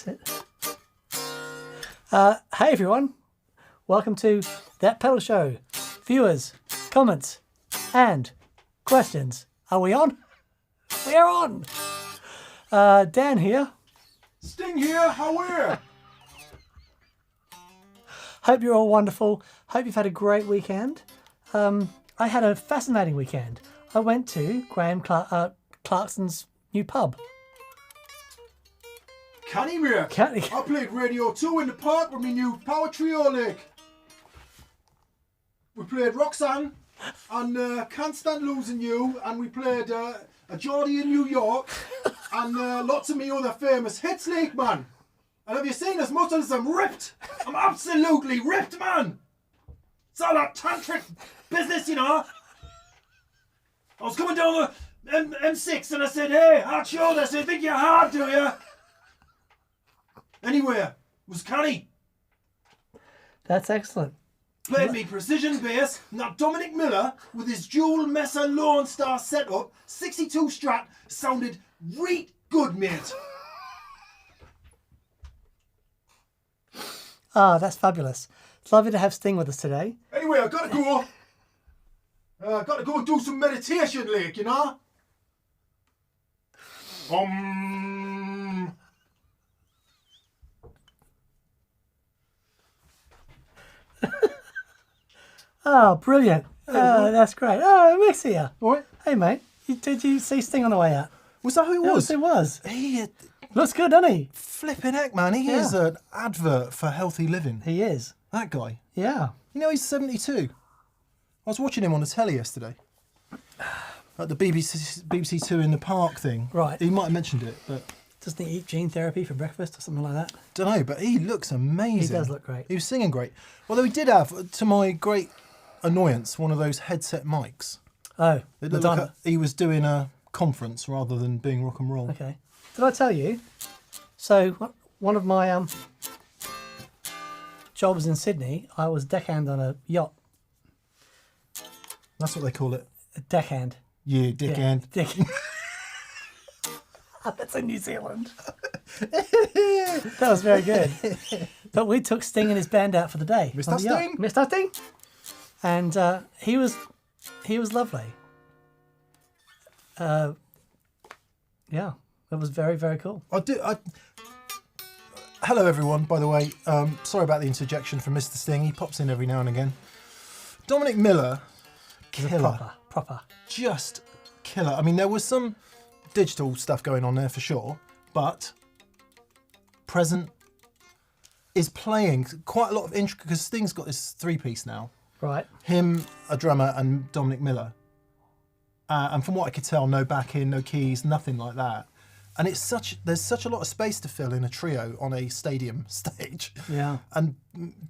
That's it. Hey everyone, welcome to That Pedal Show. Viewers, comments, and questions. Are we on? We are on. Dan here. Sting here, how are you? Hope you're all wonderful. Hope you've had a great weekend. I had a fascinating weekend. I went to Graham Clarkson's new pub. Tantric. I played Radio 2 in the park with my new power trio lick. We played Roxanne and Can't Stand Losing You, and we played a Geordie in New York and lots of me other famous hits, Lake, man. And have you seen as much as I'm ripped? I'm absolutely ripped, man. It's all that tantric business, you know. I was coming down the M6 and I said, hey, hard shoulder. I said, think you're hard, do you? Anyway, it was canny. That's excellent. Played me precision bass, not Dominic Miller with his dual Messer Lone Star setup, 62 Strat, sounded reet good, mate. Ah, that's fabulous. It's lovely to have Sting with us today. Anyway, I gotta go. Gotta go and do some meditation, like, you know? Oh, brilliant. That's great. Oh, Mick's here. All right. Hey, mate. Did you see Sting on the way out? Was that who it was? Yes, it was. He Looks good, doesn't he? flipping heck, man. He is an advert for healthy living. He is. That guy. Yeah. You know, he's 72. I was watching him on the telly yesterday. At the BBC Two in the Park thing. Right. He might have mentioned it, but... Doesn't he eat gene therapy for breakfast or something like that? Don't know, but he looks amazing. He does look great. He was singing great. Although he did have, to my great annoyance, one of those headset mics. Oh, It looked Madonna. like he was doing a conference rather than being rock and roll. Okay. Did I tell you? So, one of my jobs in Sydney, I was deckhand on a yacht. That's what they call it. A deckhand. Yeah, dickhand. Yeah, deckhand. That's in New Zealand. That was very good. But we took Sting and his band out for the day. Mr. Sting? Mr. Sting. And he was lovely. Yeah, it was very, very cool. Hello, everyone, by the way. Sorry about the interjection from Mr. Sting. He pops in every now and again. Dominic Miller, killer. Proper. Just killer. I mean, there was some digital stuff going on there for sure, but present is playing quite a lot of intricate, because Sting's got this three-piece now. Right. Him, a drummer, and Dominic Miller. And from what I could tell, no backing, no keys, nothing like that. And there's such a lot of space to fill in a trio on a stadium stage. Yeah. And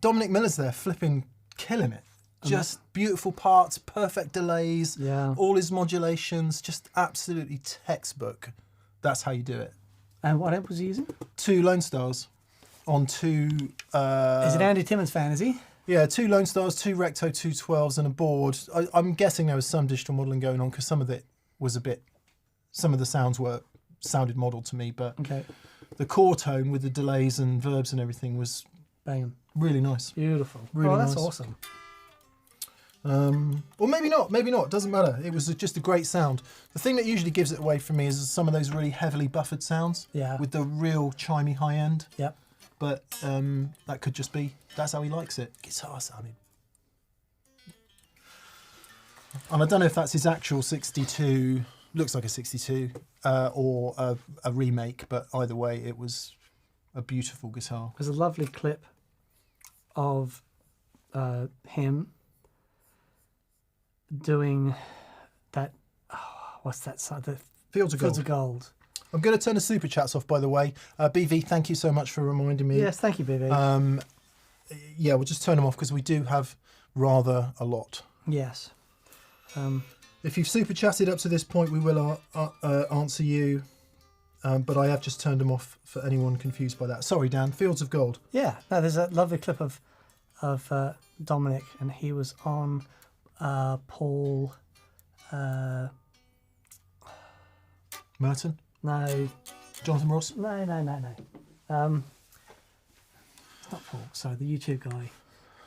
Dominic Miller's there flipping killing it. Just beautiful parts, perfect delays, all his modulations, just absolutely textbook. That's how you do it. And what amp was he using? 2 Lone Stars on 2... Is it Andy Timmons fan, is he? Yeah, 2 Lone Stars, 2 Recto 212s and a board. I'm guessing there was some digital modelling going on, because some of it was some of the sounds sounded modelled to me, but the core tone with the delays and verbs and everything was banging. Really nice. Beautiful. Really that's nice. Awesome. Or maybe not, doesn't matter. It was just a great sound. The thing that usually gives it away for me is some of those really heavily buffered sounds with the real chimey high end. Yep. But that could just be, that's how he likes it. Guitar sounding. And I don't know if that's his actual 62, looks like a 62, or a remake, but either way, it was a beautiful guitar. There's a lovely clip of him doing that, what's that song? The Fields of Fields of Gold. I'm going to turn the super chats off, by the way. BV, thank you so much for reminding me. Yes, thank you, BV. Yeah, we'll just turn them off because we do have rather a lot. Yes. If you've super chatted up to this point, we will answer you. But I have just turned them off for anyone confused by that. Sorry, Dan. Fields of Gold. Yeah. No, there's a lovely clip of Dominic, and he was on Paul. Merton? No. Jonathan Ross? No. It's not Paul, sorry, the YouTube guy.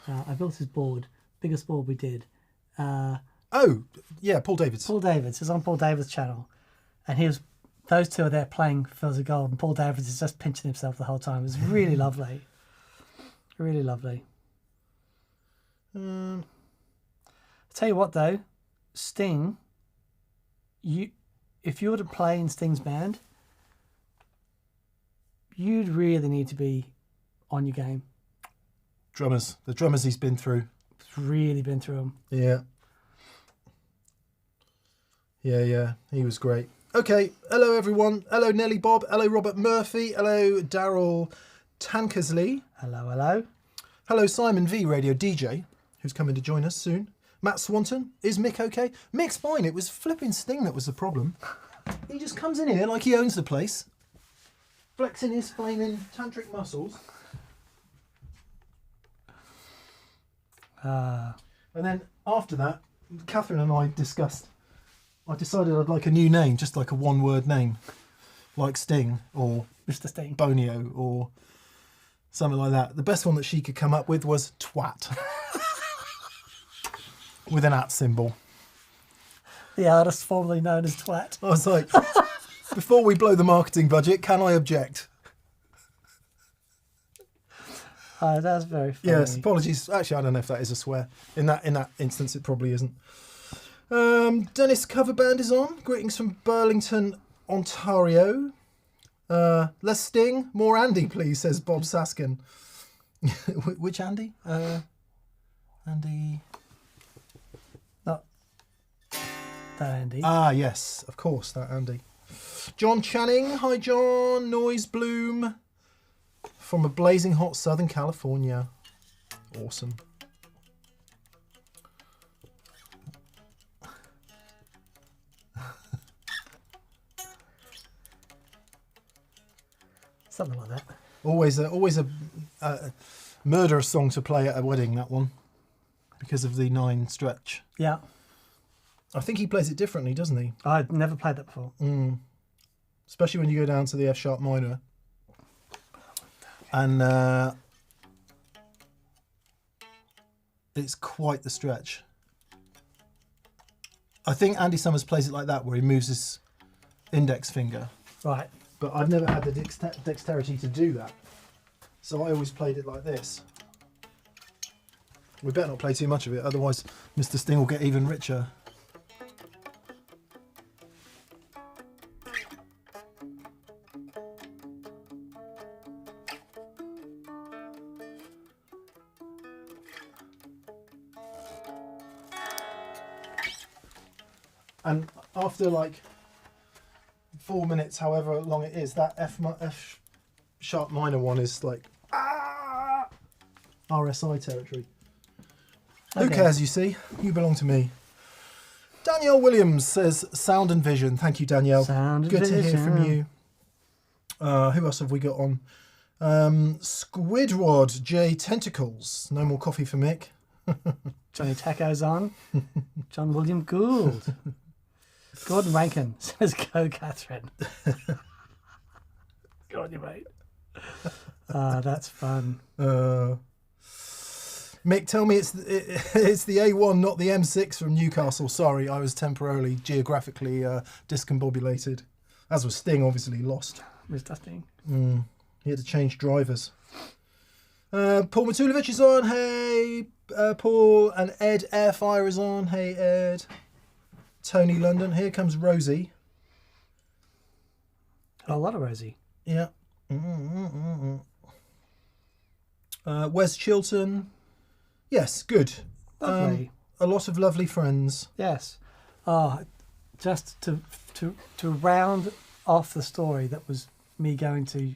I built his board, biggest board we did. Oh, yeah, Paul Davids. Paul Davids is on Paul Davids' channel, and those two are there playing Fields of Gold, and Paul Davids is just pinching himself the whole time. It was really lovely. Really lovely. I'll tell you what though, Sting, if you were to play in Sting's band, you'd really need to be on your game. The drummers he's been through. He's really been through them. Yeah. Yeah, he was great. Okay, hello everyone. Hello Nelly Bob. Hello Robert Murphy. Hello Daryl Tankersley. Hello. Hello Simon V, radio DJ, who's coming to join us soon. Matt Swanton. Is Mick okay? Mick's fine. It was flipping Sting that was the problem. He just comes in here like he owns the place, flexing his flaming tantric muscles. And then after that, Catherine and I decided I'd like a new name, just like a one-word name, like Sting or Mr. Sting, Bonio or something like that. The best one that she could come up with was Twat. With an @ symbol. The artist formerly known as Twat. I was like, before we blow the marketing budget, can I object? Oh, that's very funny. Yes, apologies. Actually, I don't know if that is a swear. In that instance, it probably isn't. Dennis Cover Band is on. Greetings from Burlington, Ontario. Less Sting, more Andy, please, says Bob Saskin. Which Andy? Andy... Not that Andy. Ah, yes, of course, that Andy. John Channing. Hi, John. Noise Bloom. From a blazing hot Southern California. Awesome. Something like that. Always a murderous song to play at a wedding, that one. Because of the 9 stretch. Yeah. I think he plays it differently, doesn't he? I'd never played that before. Especially when you go down to the F sharp minor. And it's quite the stretch. I think Andy Summers plays it like that, where he moves his index finger. Right. But I've never had the dexterity to do that. So I always played it like this. We better not play too much of it, otherwise Mr. Sting will get even richer. And after like 4 minutes, however long it is, that F sharp minor one is like RSI territory. Okay. Who cares, you see? You belong to me. Danielle Williams says sound and vision. Thank you, Danielle. Good to hear from you. Who else have we got on? Squidward J Tentacles. No more coffee for Mick. Johnny Taco's on. John William Gould. Gordon Rankin says, "Go, Catherine." Go on, you mate. That's fun. Mick, tell me it's the A1, not the M6 from Newcastle. Sorry, I was temporarily geographically discombobulated. As was Sting, obviously lost. Mr. Sting. He had to change drivers. Paul Matulovic is on. Hey, Paul. And Ed Airfire is on. Hey, Ed. Tony London. Here comes Rosie. A lot of Rosie. Yeah. Wes Chilton. Yes, good. Lovely. A lot of lovely friends. Yes. Just to round off the story, that was me going to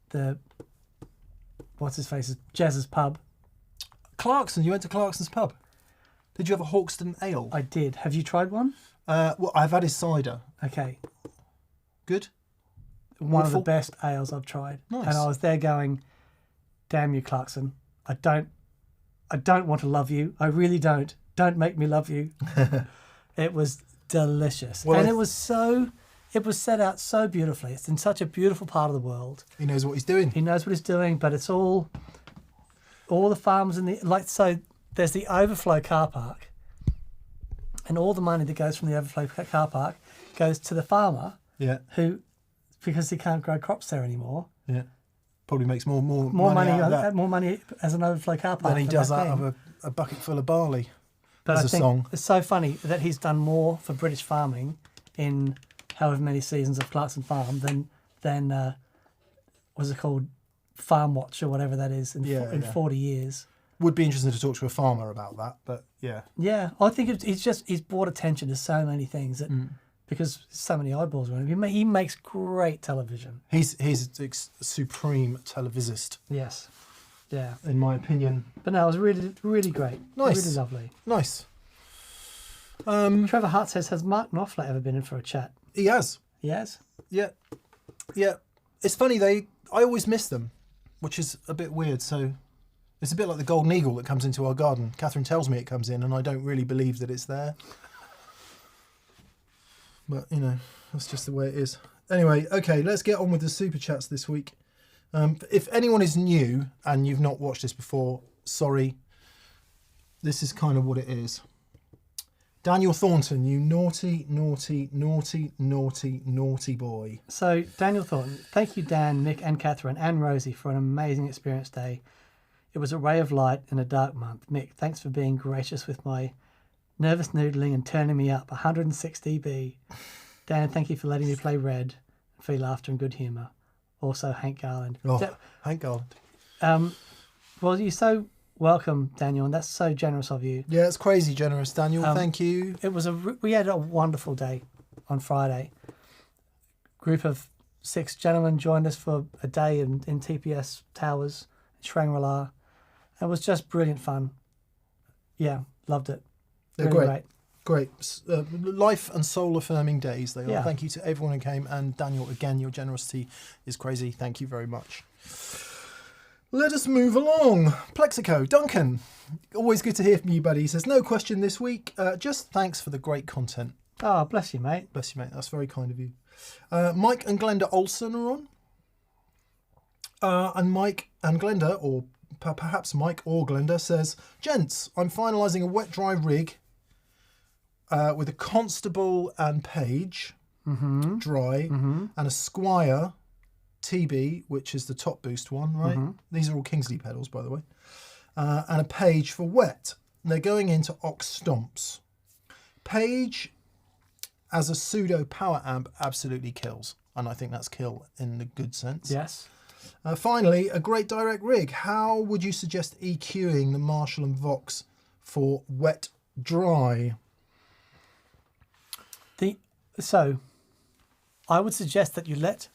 the Jazz's pub. Clarkson. You went to Clarkson's pub. Did you have a Hawkston ale? I did. Have you tried one? Well, I've had his cider. Okay. Good. One of the best ales I've tried. Nice. And I was there going, "Damn you, Clarkson! I don't want to love you. I really don't. Don't make me love you." It was delicious, well, and it it was set out so beautifully. It's in such a beautiful part of the world. He knows what he's doing. He knows what he's doing, but it's all the farms in the so there's the overflow car park, and all the money that goes from the overflow car park goes to the farmer. Yeah. Who, because he can't grow crops there anymore. Yeah. Probably makes more money out of that more money as an overflow car park than he does out thing. of a bucket full of barley. But as I a think song. It's so funny that he's done more for British farming in however many seasons of Clarkson Farm than what's it called, Farm Watch or whatever that is in 40 years. Would be interesting to talk to a farmer about that, but yeah. Yeah, I think he's brought attention to so many things that because so many eyeballs around him. He makes great television. He's a supreme televisist. Yes. Yeah. In my opinion. But no, it was really, really great. Nice. Really lovely. Nice. Trevor Hart says, has Mark Knopfler ever been in for a chat? He has. He has? Yeah. Yeah. It's funny, I always miss them, which is a bit weird. So it's a bit like the golden eagle that comes into our garden. Catherine tells me it comes in and I don't really believe that it's there. But, that's just the way it is. Anyway, okay, let's get on with the super chats this week. If anyone is new and you've not watched this before, sorry. This is kind of what it is. Daniel Thornton, you naughty, naughty, naughty, naughty, naughty boy. So, Daniel Thornton, thank you, Dan, Mick and Catherine and Rosie for an amazing experience day. It was a ray of light in a dark month. Mick, thanks for being gracious with my nervous noodling and turning me up 106 dB. Dan, thank you for letting me play Red and feel laughter and good humour. Also, Hank Garland. Hank Garland. Well, you're so welcome, Daniel, and that's so generous of you. Yeah, it's crazy generous, Daniel. Thank you. It was we had a wonderful day on Friday. Group of 6 gentlemen joined us for a day in TPS Towers, Shangri-La. It was just brilliant fun. Yeah, loved it. They're really great. Life and soul affirming days they are. Yeah. Thank you to everyone who came, and Daniel, again, your generosity is crazy. Thank you very much. Let us move along. Plexico, Duncan, always good to hear from you, buddy. He says, no question this week, just thanks for the great content. Oh, bless you, mate. Bless you, mate. That's very kind of you. Mike and Glenda Olsen are on. And Mike and Glenda, or perhaps Mike or Glenda, says, gents, I'm finalising a wet-dry rig with a Constable and Page dry and a Squire TB, which is the top boost one, right? These are all Kingsley pedals, by the way. And a Page for wet. They're going into Ox Stomps. Page as a pseudo power amp absolutely kills. And I think that's kill in the good sense. Yes. Finally, a great direct rig. How would you suggest EQing the Marshall and Vox for wet dry? So, I would suggest that you let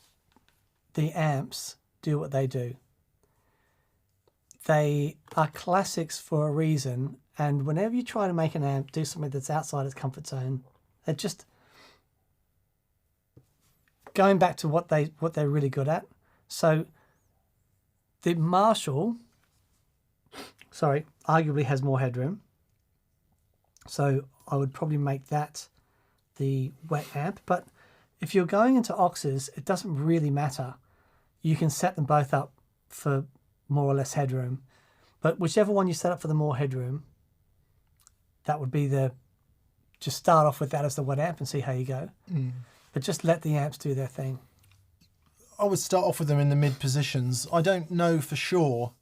the amps do what they do. They are classics for a reason, and whenever you try to make an amp do something that's outside its comfort zone, they're just going back to what they're really good at. So, the Marshall, arguably has more headroom. So I would probably make that the wet amp. But if you're going into Oxes, it doesn't really matter. You can set them both up for more or less headroom. But whichever one you set up for the more headroom, that would be just start off with that as the wet amp and see how you go. But just let the amps do their thing. I would start off with them in the mid positions. I don't know for sure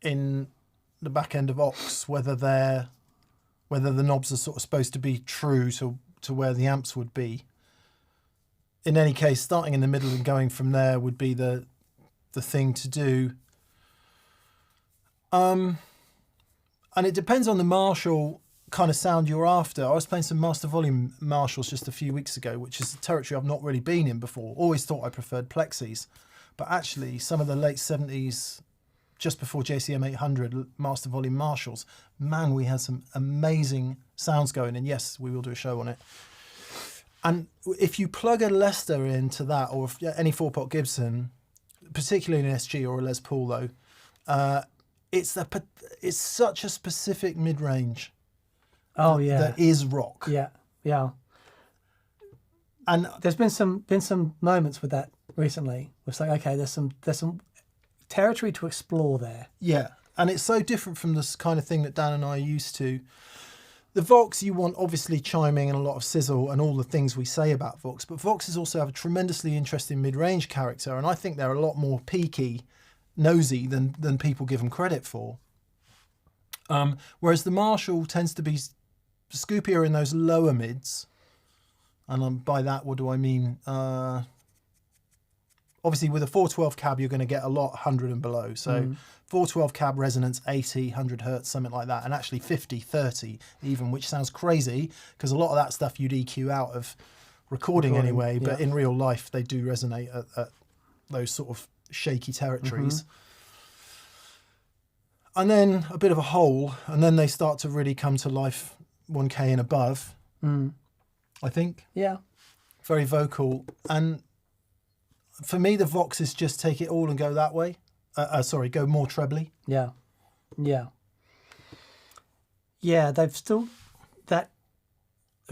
in the back end of Ox whether the knobs are sort of supposed to be true to where the amps would be. In any case, starting in the middle and going from there would be the thing to do. And it depends on the Marshall kind of sound you're after. I was playing some Master Volume Marshalls just a few weeks ago, which is a territory I've not really been in before. Always thought I preferred Plexis, but actually some of the late 70s, just before JCM 800 Master Volume Marshalls, man, we had some amazing sounds going, and yes, we will do a show on it. And if you plug a Lester into that, or any 4-pot Gibson, particularly an SG or a Les Paul though, it's such a specific mid-range. Oh yeah, that is rock. Yeah. And there's been some moments with that recently. It's like, okay, there's some territory to explore there. yeah, and it's so different from this kind of thing that Dan and I are used to. The Vox, you want obviously chiming and a lot of sizzle and all the things we say about Vox, but Voxes also have a tremendously interesting mid-range character, and I think they're a lot more peaky, nosy than people give them credit for. Whereas the Marshall tends to be scoopier in those lower mids, and by that, what do I mean? Obviously, with a 412 cab, you're going to get a lot 100 and below. So 412 cab resonance, 80, 100 hertz, something like that. And actually 50, 30 even, which sounds crazy because a lot of that stuff you'd EQ out of recording anyway. But in real life, they do resonate at those sort of shaky territories. And then a bit of a hole. And then they start to really come to life 1K and above, I think. Yeah. Very vocal. And for me, the Voxes just take it all and go that way. Go more trebly. Yeah. Yeah. Yeah, they've still... A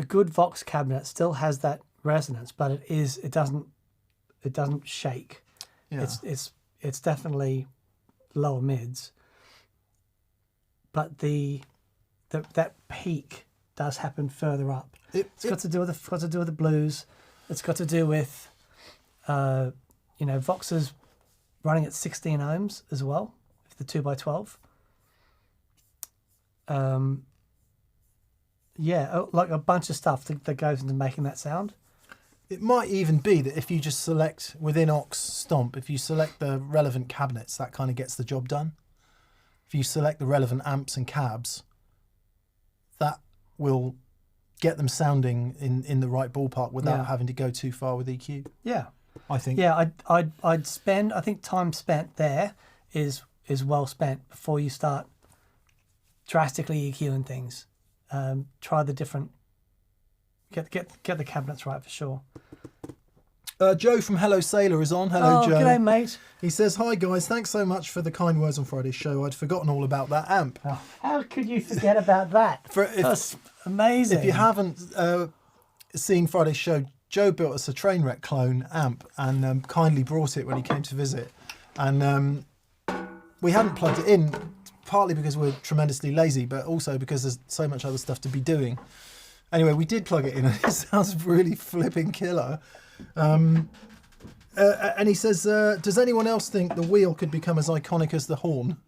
good Vox cabinet still has that resonance, but it doesn't shake. Yeah. It's definitely lower mids. But that peak does happen further up. It's got to do with the blues. It's got to do with Voxes running at 16 ohms as well, the 2x12. Like a bunch of stuff that goes into making that sound. It might even be that if you just select within Aux Stomp, if you select the relevant cabinets, that kind of gets the job done. If you select the relevant amps and cabs, that will get them sounding in the right ballpark without having to go too far with EQ. Yeah. I think. Yeah, I'd spend. I think time spent there is well spent before you start drastically EQing things. Try the different. Get the cabinets right for sure. Joe from Hello Sailor is on. Hello, Joe. G'day, mate. He says, "Hi guys, thanks so much for the kind words on Friday's show. I'd forgotten all about that amp." Oh, how could you forget about that? That's amazing. If you haven't seen Friday's show, Joe built us a Trainwreck clone amp and kindly brought it when he came to visit. And we hadn't plugged it in, partly because we're tremendously lazy, but also because there's so much other stuff to be doing. Anyway, we did plug it in, and it sounds really flipping killer. And he says, does anyone else think the wheel could become as iconic as the horn?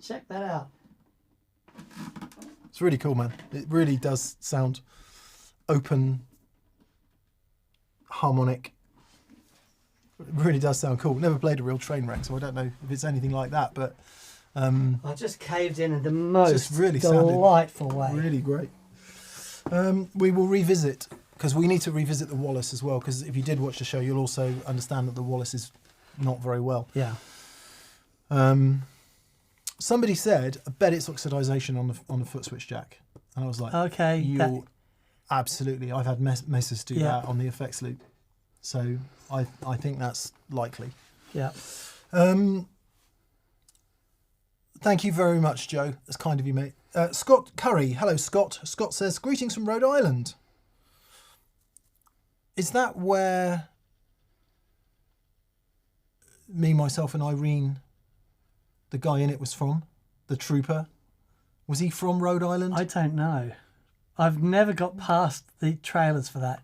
Check that out. It's really cool, man. It really does sound open, harmonic. It really does sound cool. Never played a real Trainwreck, so I don't know if it's anything like that, but I just caved in the most just really delightful way. Really great. We will revisit, because we need to revisit the Wallace as well, because if you did watch the show, you'll also understand that the Wallace is not very well. Yeah. Somebody said, I bet it's oxidization on the foot switch jack. And I was like, okay. Absolutely. I've had Messes do that on the effects loop. So I think that's likely. Yeah. Thank you very much, Joe. That's kind of you, mate. Scott Curry. Hello, Scott. Scott says, greetings from Rhode Island. Is that where me, myself and Irene, the guy in it, was from? The trooper? Was he from Rhode Island? I don't know. I've never got past the trailers for that.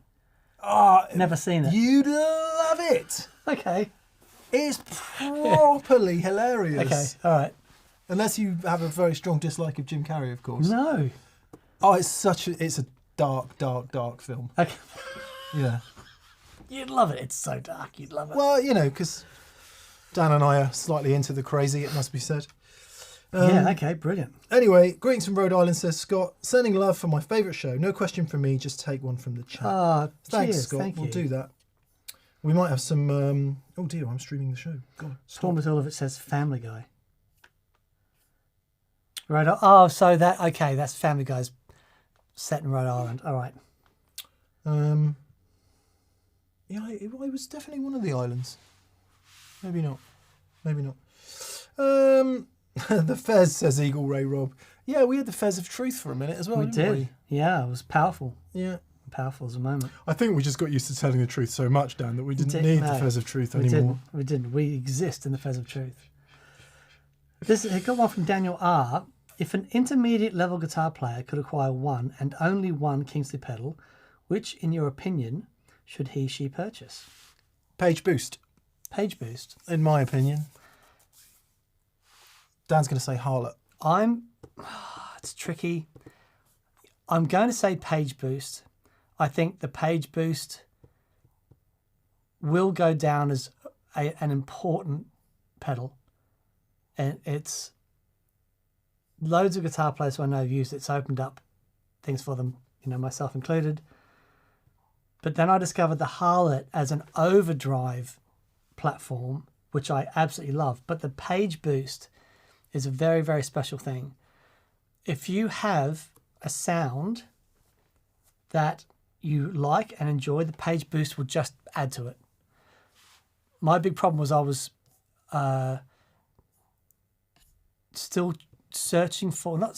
Never seen it. You'd love it. Okay. It's properly hilarious. Okay, all right. Unless you have a very strong dislike of Jim Carrey, of course. No. Oh, it's a dark, dark, dark film. Okay. Yeah. You'd love it. It's so dark. You'd love it. Well, because Dan and I are slightly into the crazy, it must be said. Yeah, okay, brilliant. Anyway, greetings from Rhode Island, says Scott. Sending love for my favourite show. No question from me, just take one from the chat. Thanks, cheers, Scott. thank we'll you. do that. We might have some... oh dear, I'm streaming the show. God, Storm at all of it says Family Guy. Right. Oh, so that... Okay, that's Family Guy's set in Rhode Island. All right. Yeah, it was definitely one of the islands. Maybe not. The Fez, says Eagle Ray Rob. Yeah, we had the Fez of Truth for a minute as well, We didn't did. Yeah, it was powerful. Yeah. Powerful as a moment. I think we just got used to telling the truth so much, Dan, that we didn't did- need no, the Fez of Truth We anymore. didn't. We didn't. We exist in the Fez of Truth. I got one from Daniel R. If an intermediate level guitar player could acquire one and only one Kingsley pedal, which, in your opinion, should she purchase? Page Boost, Page Boost. in my opinion. Dan's going to say Harlot. It's tricky. I'm going to say Page Boost. I think the Page Boost will go down as an important pedal. And it's loads of guitar players who I know have used it. It's opened up things for them, myself included. But then I discovered the Harlot as an overdrive platform, which I absolutely love. But the Page Boost is a very, very special thing. If you have a sound that you like and enjoy, the Page Boost will just add to it. My big problem was I was still searching for, there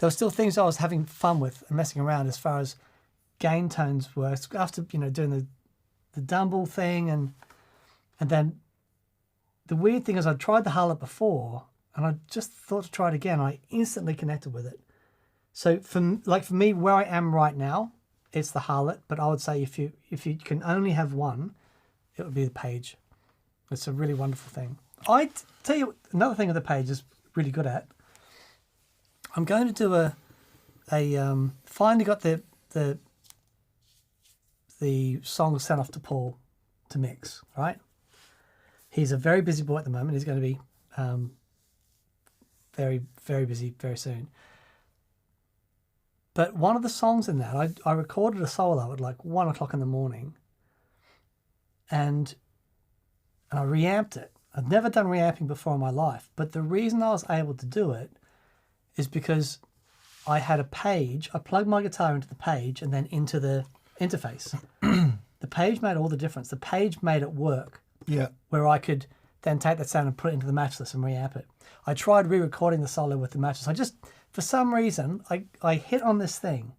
were still things I was having fun with and messing around as far as gain tones were. After, doing the Dumble thing and then the weird thing is I tried the Harlot before and I just thought to try it again. I instantly connected with it. So for me, where I am right now, it's the Harlot. But I would say if you can only have one, it would be the Page. It's a really wonderful thing. I tell you another thing that the Page is really good at. I'm going to do a finally got the song sent off to Paul to mix. Right, he's a very busy boy at the moment. He's going to be very, very busy very soon. But one of the songs in that, I recorded a solo at like 1 o'clock in the morning, and I reamped it. I've never done reamping before in my life, but the reason I was able to do it is because I had a Page. I plugged my guitar into the Page and then into the interface. The Page made all the difference. The Page made it work. Yeah. Where I could then take that sound and put it into the matchless and reamp it. I tried re-recording the solo with the matchless. For some reason, I hit on this thing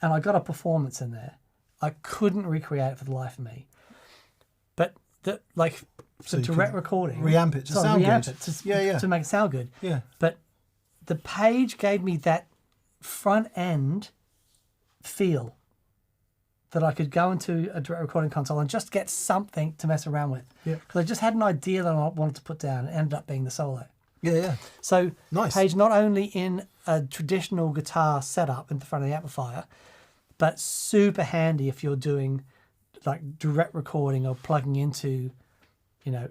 and I got a performance in there. I couldn't recreate it for the life of me. But the direct recording, reamp it to sound good. To make it sound good. Yeah. But the Page gave me that front end feel that I could go into a direct recording console and just get something to mess around with. Yeah. Because I just had an idea that I wanted to put down and it ended up being the solo. Yeah. So nice. Page not only in a traditional guitar setup in the front of the amplifier, but super handy if you're doing like direct recording or plugging into,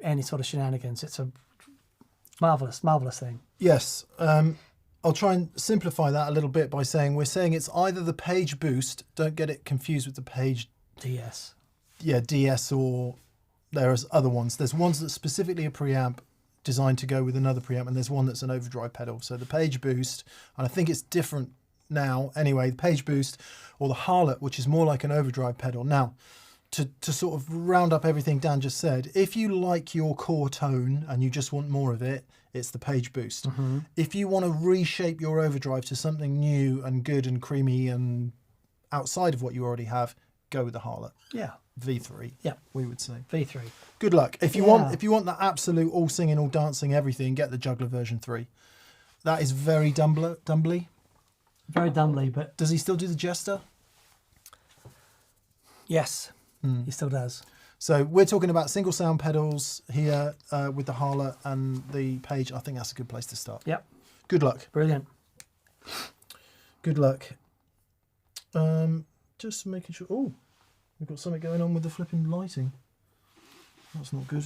any sort of shenanigans. It's a marvelous, marvelous thing. Yes. I'll try and simplify that a little bit by saying we're saying it's either the Page Boost, don't get it confused with the Page DS. Yeah, DS, or there's other ones. There's ones that's specifically a preamp designed to go with another preamp, and there's one that's an overdrive pedal. So the Page Boost, and I think it's different now anyway, the Page Boost or the Harlot, which is more like an overdrive pedal. Now, to sort of round up everything Dan just said, if you like your core tone and you just want more of it, it's the Page Boost. Mm-hmm. If you want to reshape your overdrive to something new and good and creamy and outside of what you already have, go with the Harlot. Yeah. V3. Yeah. We would say. V3. Good luck. If you want the absolute all singing, all dancing, everything, get the Juggler version 3. That is very Dumbly. Very Dumbly, but does he still do the Jester? Yes. He still does. So we're talking about single sound pedals here with the Harlot and the Page. I think that's a good place to start. Yep. Good luck. Brilliant. Good luck. Just making sure. Oh, we've got something going on with the flipping lighting. That's not good.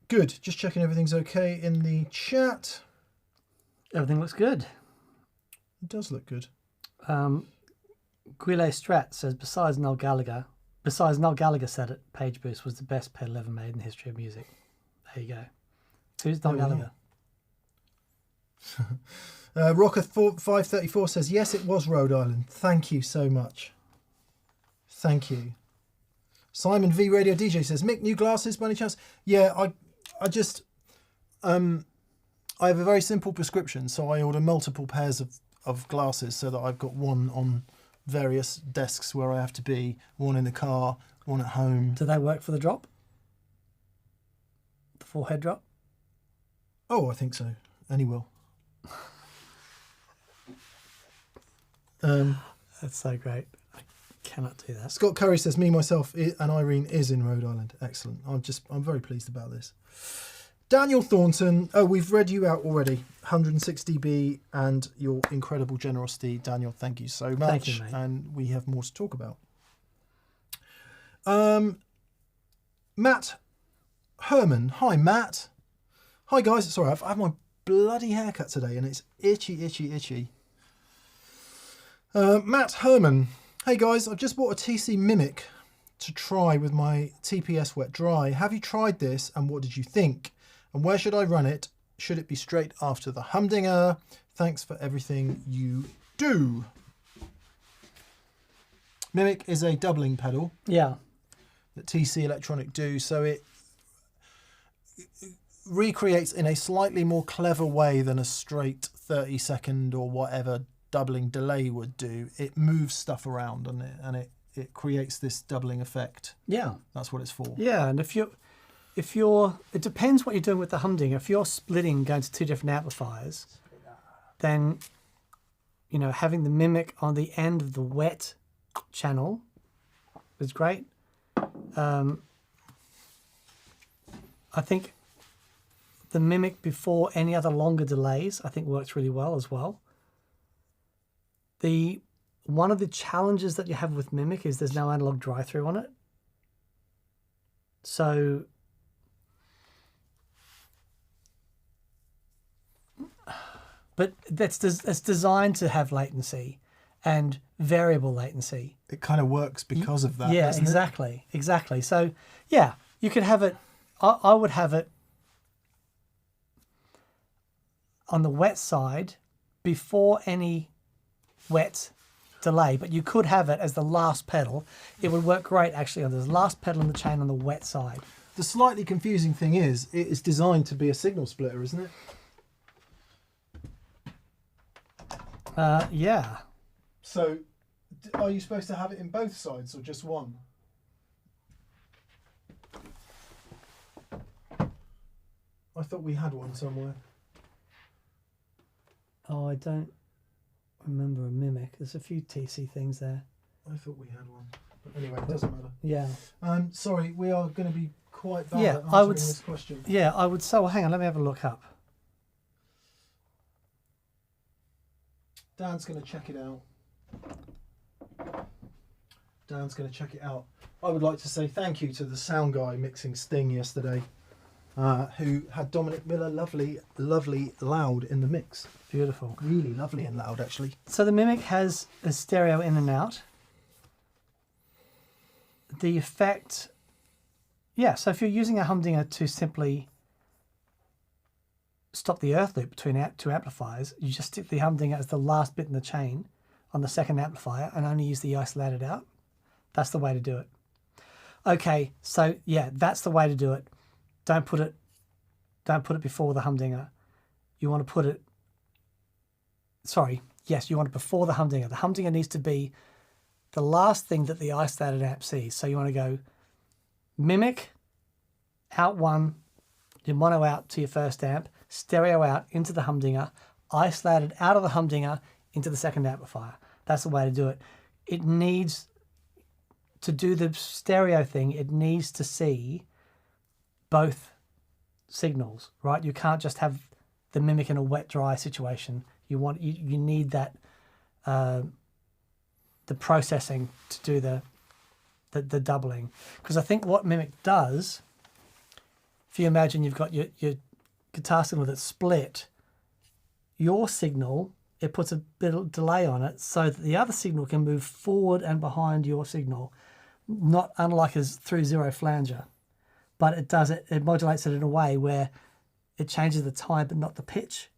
Good. Just checking everything's okay in the chat. Everything looks good. It does look good. Guile Strat says, besides Noel Gallagher said it, Page Boost was the best pedal ever made in the history of music. There you go. Who's Noel Gallagher? Rocker534 says, yes, it was Rhode Island. Thank you so much. Thank you. Simon V Radio DJ says, Mick, new glasses by any chance? Yeah, I just I have a very simple prescription, so I order multiple pairs of glasses so that I've got one on various desks where I have to be, one in the car, one at home. Do they work for the drop? The forehead drop? Oh, I think so. Any will. That's so great. I cannot do that. Scott Curry says, me, myself, and Irene is in Rhode Island. Excellent. I'm very pleased about this. Daniel Thornton. Oh, we've read you out already. 160B and your incredible generosity. Daniel, thank you so much. Thank you, mate. And we have more to talk about. Matt Herman. Hi, Matt. Hi, guys. Sorry, I've had my bloody haircut today and it's itchy, itchy, itchy. Matt Herman. Hey, guys. I've just bought a TC Mimic to try with my TPS wet dry. Have you tried this and what did you think? And where should I run it? Should it be straight after the humdinger? Thanks for everything you do. Mimic is a doubling pedal. Yeah. That TC Electronic do, so it recreates in a slightly more clever way than a straight 30-second or whatever doubling delay would do. It moves stuff around and it creates this doubling effect. Yeah. That's what it's for. Yeah, and if you're, it depends what you're doing with the humdinger. If you're splitting, going to two different amplifiers, then, you know, having the Mimic on the end of the wet channel is great. I think the Mimic before any other longer delays, I think works really well as well. One of the challenges that you have with Mimic is there's no analog drive-through on it. So but it's designed to have latency and variable latency. It kind of works because of that. Yeah, doesn't exactly. So yeah, you could have it. I would have it on the wet side before any wet delay, but you could have it as the last pedal. It would work great actually on the last pedal in the chain on the wet side. The slightly confusing thing is, it is designed to be a signal splitter, isn't it? Yeah. So, are you supposed to have it in both sides or just one? I thought we had one somewhere. Oh, I don't remember a Mimic. There's a few TC things there. I thought we had one. But anyway, it doesn't matter. Yeah. Sorry, we are going to be quite bad Yeah, at I answering would. this question. Yeah, I would. So hang on, let me have a look up. Dan's going to check it out. I would like to say thank you to the sound guy mixing Sting yesterday, who had Dominic Miller lovely loud in the mix. Beautiful. Really lovely and loud, actually. So the Mimic has a stereo in and out. The effect, yeah, so if you're using a humdinger to simply stop the earth loop between two amplifiers, you just stick the humdinger as the last bit in the chain on the second amplifier and only use the isolated out. That's the way to do it. Okay, so yeah, that's the way to do it. Don't put it before the humdinger. You want to put it, sorry, yes, you want it before the humdinger. The humdinger needs to be the last thing that the isolated amp sees. So you want to go Mimic, out one, your mono out to your first amp, stereo out into the humdinger, isolated out of the humdinger into the second amplifier. That's the way to do it. It needs to do the stereo thing. It needs to see both signals, right? You can't just have the Mimic in a wet dry situation. You need that the processing to do the doubling, because I think what Mimic does, if you imagine you've got your guitar signal that's split, your signal, it puts a bit of delay on it so that the other signal can move forward and behind your signal, not unlike as through zero flanger, but it modulates it in a way where it changes the time but not the pitch.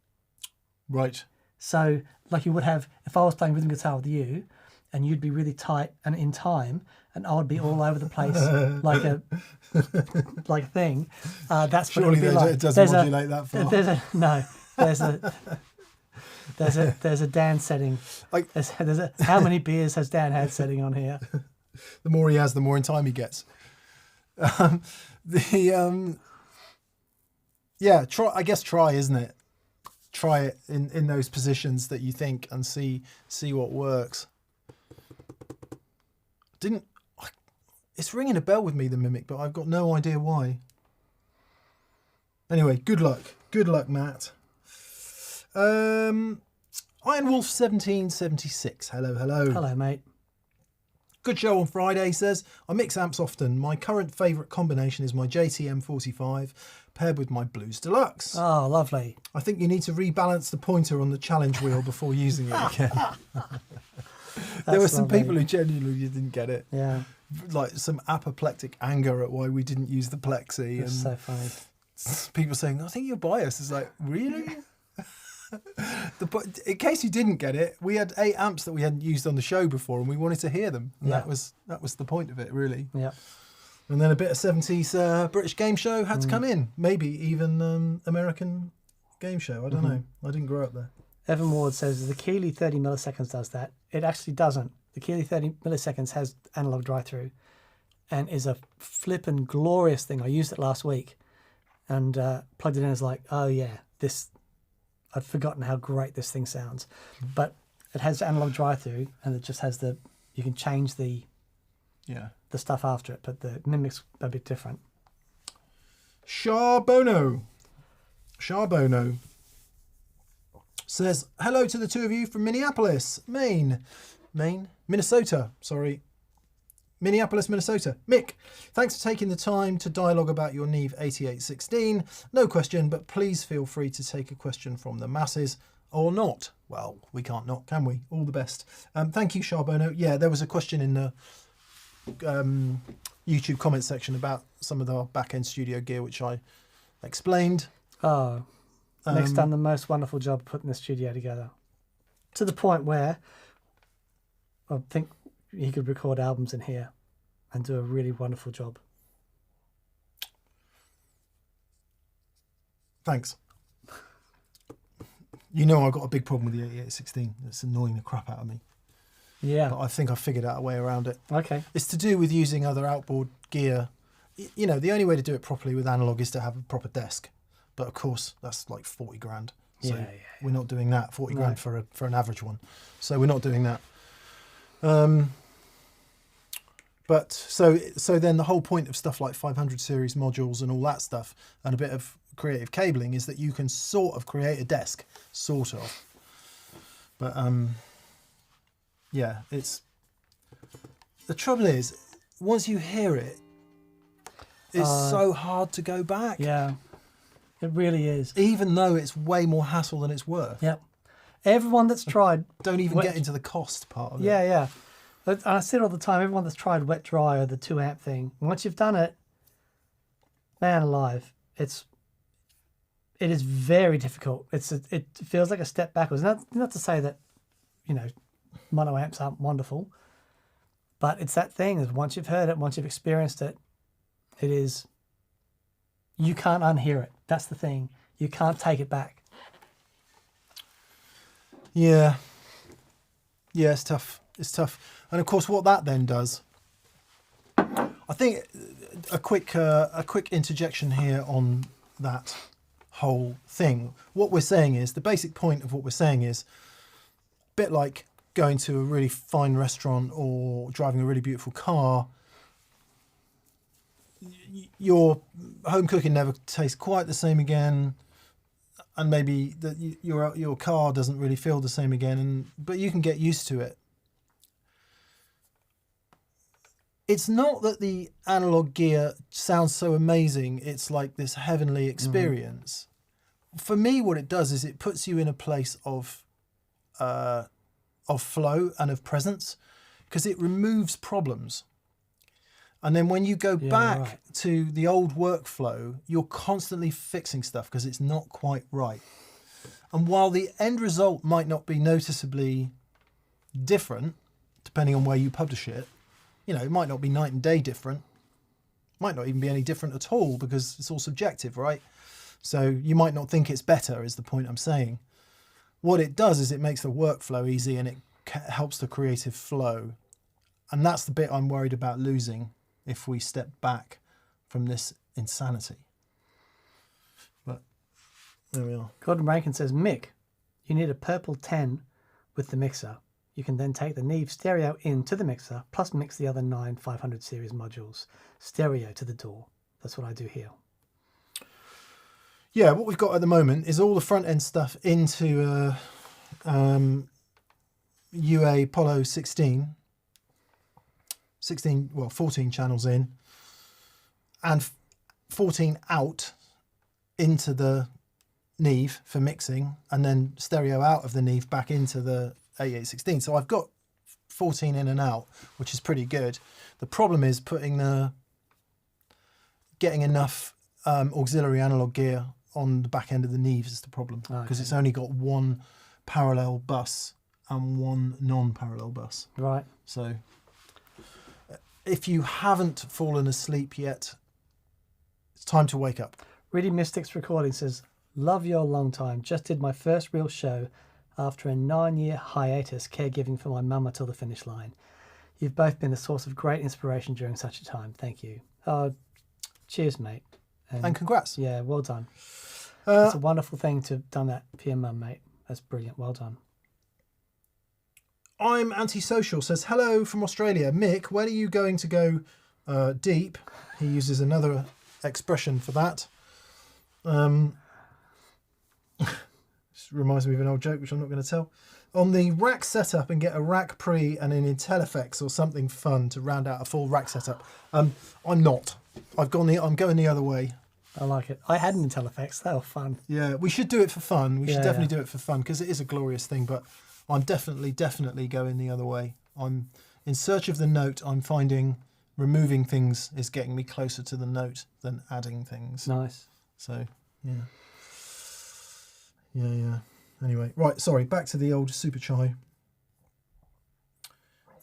Right. So like you would have, if I was playing rhythm guitar with you and you'd be really tight and in time, and I would be all over the place like a thing. That's what Surely it would be like. it doesn't modulate that far. There's a Dan setting. There's a how many beers has Dan had setting on here? The more he has, the more in time he gets. Try, isn't it? Try it in those positions that you think and see what works. It's ringing a bell with me, the Mimic, but I've got no idea why. Anyway, good luck, Matt. Iron Wolf 1776. Hello, mate. Good show on Friday, says. I mix amps often. My current favourite combination is my JTM 45 paired with my Blues Deluxe. Oh, lovely. I think you need to rebalance the pointer on the challenge wheel before using it again. There were some people who genuinely didn't get it. Yeah. Like some apoplectic anger at why we didn't use the plexi. It's so funny. People saying, I think you're biased. It's like, really? In case you didn't get it, we had 8 amps that we hadn't used on the show before, and we wanted to hear them. And that was the point of it, really. Yeah. And then a bit of 70s British game show had to come in. Maybe even American game show. I don't know. I didn't grow up there. Evan Ward says the Keeley 30 milliseconds does that. It actually doesn't. The Keeley 30 milliseconds has analog drive-through and is a flippin' glorious thing. I used it last week and plugged it in. As like, oh yeah, I'd forgotten how great this thing sounds. But it has analog drive-through, and it just has you can change the stuff after it, but the Mimic's a bit different. Charbono says, hello to the two of you from Minneapolis, Minnesota. Minneapolis, Minnesota. Mick, thanks for taking the time to dialogue about your Neve 8816. No question, but please feel free to take a question from the masses or not. Well, we can't not, can we? All the best. Thank you, Charbono. Yeah, there was a question in the YouTube comment section about some of the back-end studio gear, which I explained. Oh, Nick's done the most wonderful job putting the studio together. To the point where I think he could record albums in here and do a really wonderful job. Thanks. You know I've got a big problem with the 8816. It's annoying the crap out of me. Yeah. But I think I figured out a way around it. Okay. It's to do with using other outboard gear. You know, the only way to do it properly with analog is to have a proper desk. But of course, that's like 40 grand. So we're not doing that. 40 grand for an average one. So we're not doing that. But so then the whole point of stuff like 500 series modules and all that stuff and a bit of creative cabling is that you can sort of create a desk, sort of. But it's the trouble is once you hear it, it's so hard to go back. Yeah, it really is. Even though it's way more hassle than it's worth. Yep. Everyone that's tried don't even get into the cost part of it. Yeah. And I say it all the time, everyone that's tried wet dry or the 2 amp thing, once you've done it, man alive, it is very difficult. It feels like a step backwards. Not to say that, mono amps aren't wonderful, but it's that thing that once you've heard it, once you've experienced it, you can't unhear it. That's the thing. You can't take it back. Yeah, it's tough. It's tough. And of course, what that then does, I think a quick interjection here on that whole thing. What we're saying is, the basic point of what we're saying is, a bit like going to a really fine restaurant or driving a really beautiful car, your home cooking never tastes quite the same again, and maybe your car doesn't really feel the same again, but you can get used to it. It's not that the analog gear sounds so amazing, it's like this heavenly experience. For me, what it does is it puts you in a place of flow and of presence, because it removes problems. And then when you go back to the old workflow, you're constantly fixing stuff because it's not quite right. And while the end result might not be noticeably different, depending on where you publish it. You know, it might not be night and day different. Might not even be any different at all because it's all subjective, right? So you might not think it's better is the point I'm saying. What it does is it makes the workflow easy and it helps the creative flow. And that's the bit I'm worried about losing if we step back from this insanity. But there we are. Gordon Rankin says, Mick, you need a purple 10 with the mixer. You can then take the Neve stereo into the mixer, plus mix the other 9 500 series modules, stereo to the door. That's what I do here. Yeah, what we've got at the moment is all the front end stuff into UA Polo 16, 14 channels in, and 14 out into the Neve for mixing, and then stereo out of the Neve back into the 8816. So I've got 14 in and out, which is pretty good. The problem is getting enough auxiliary analog gear on the back end of the Neve is the problem, because it's only got one parallel bus and one non-parallel bus. Right. So if you haven't fallen asleep yet, it's time to wake up. Really Mystics Recording says, love your long time. Just did my first real show after a 9-year hiatus caregiving for my mama till the finish line. You've both been a source of great inspiration during such a time. Thank you. Cheers, mate. And congrats. Yeah, well done. It's a wonderful thing to have done that for your mum, mate. That's brilliant. Well done. I'm Antisocial says, hello from Australia. Mick, when are you going to go deep? He uses another expression for that. This reminds me of an old joke, which I'm not going to tell. On the rack setup and get a rack pre and an IntelliFX or something fun to round out a full rack setup. I'm not. I'm going the other way. I like it. I had an IntelliFX. They were fun. Yeah, we should do it for fun. We should definitely do it for fun because it is a glorious thing. But I'm definitely going the other way. I'm in search of the note. I'm finding removing things is getting me closer to the note than adding things. Nice. So, yeah. Anyway, right, sorry, back to the old Super Chai.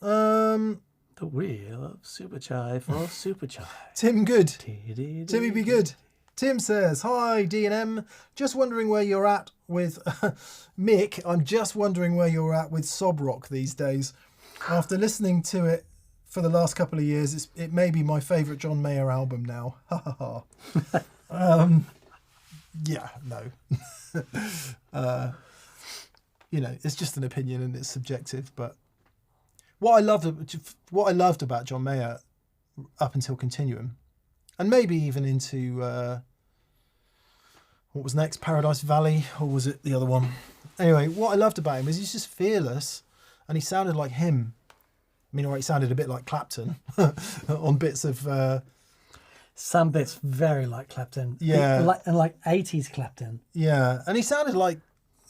The wheel of Super Chai for Super Chai. Tim Good. Timmy be good. Tim says, hi, D&M. Just wondering where you're at with... Mick, I'm just wondering where you're at with Sob Rock these days. After listening to it for the last couple of years, it may be my favourite John Mayer album now. Ha ha ha. Yeah, no. It's just an opinion and it's subjective. But what I loved about John Mayer up until Continuum, and maybe even into what was next, Paradise Valley, or was it the other one? Anyway, what I loved about him is he's just fearless, and he sounded like him. I mean, he sounded a bit like Clapton on bits of. Some bits very like Clapton. Yeah. Like 80s Clapton. Yeah. And he sounded like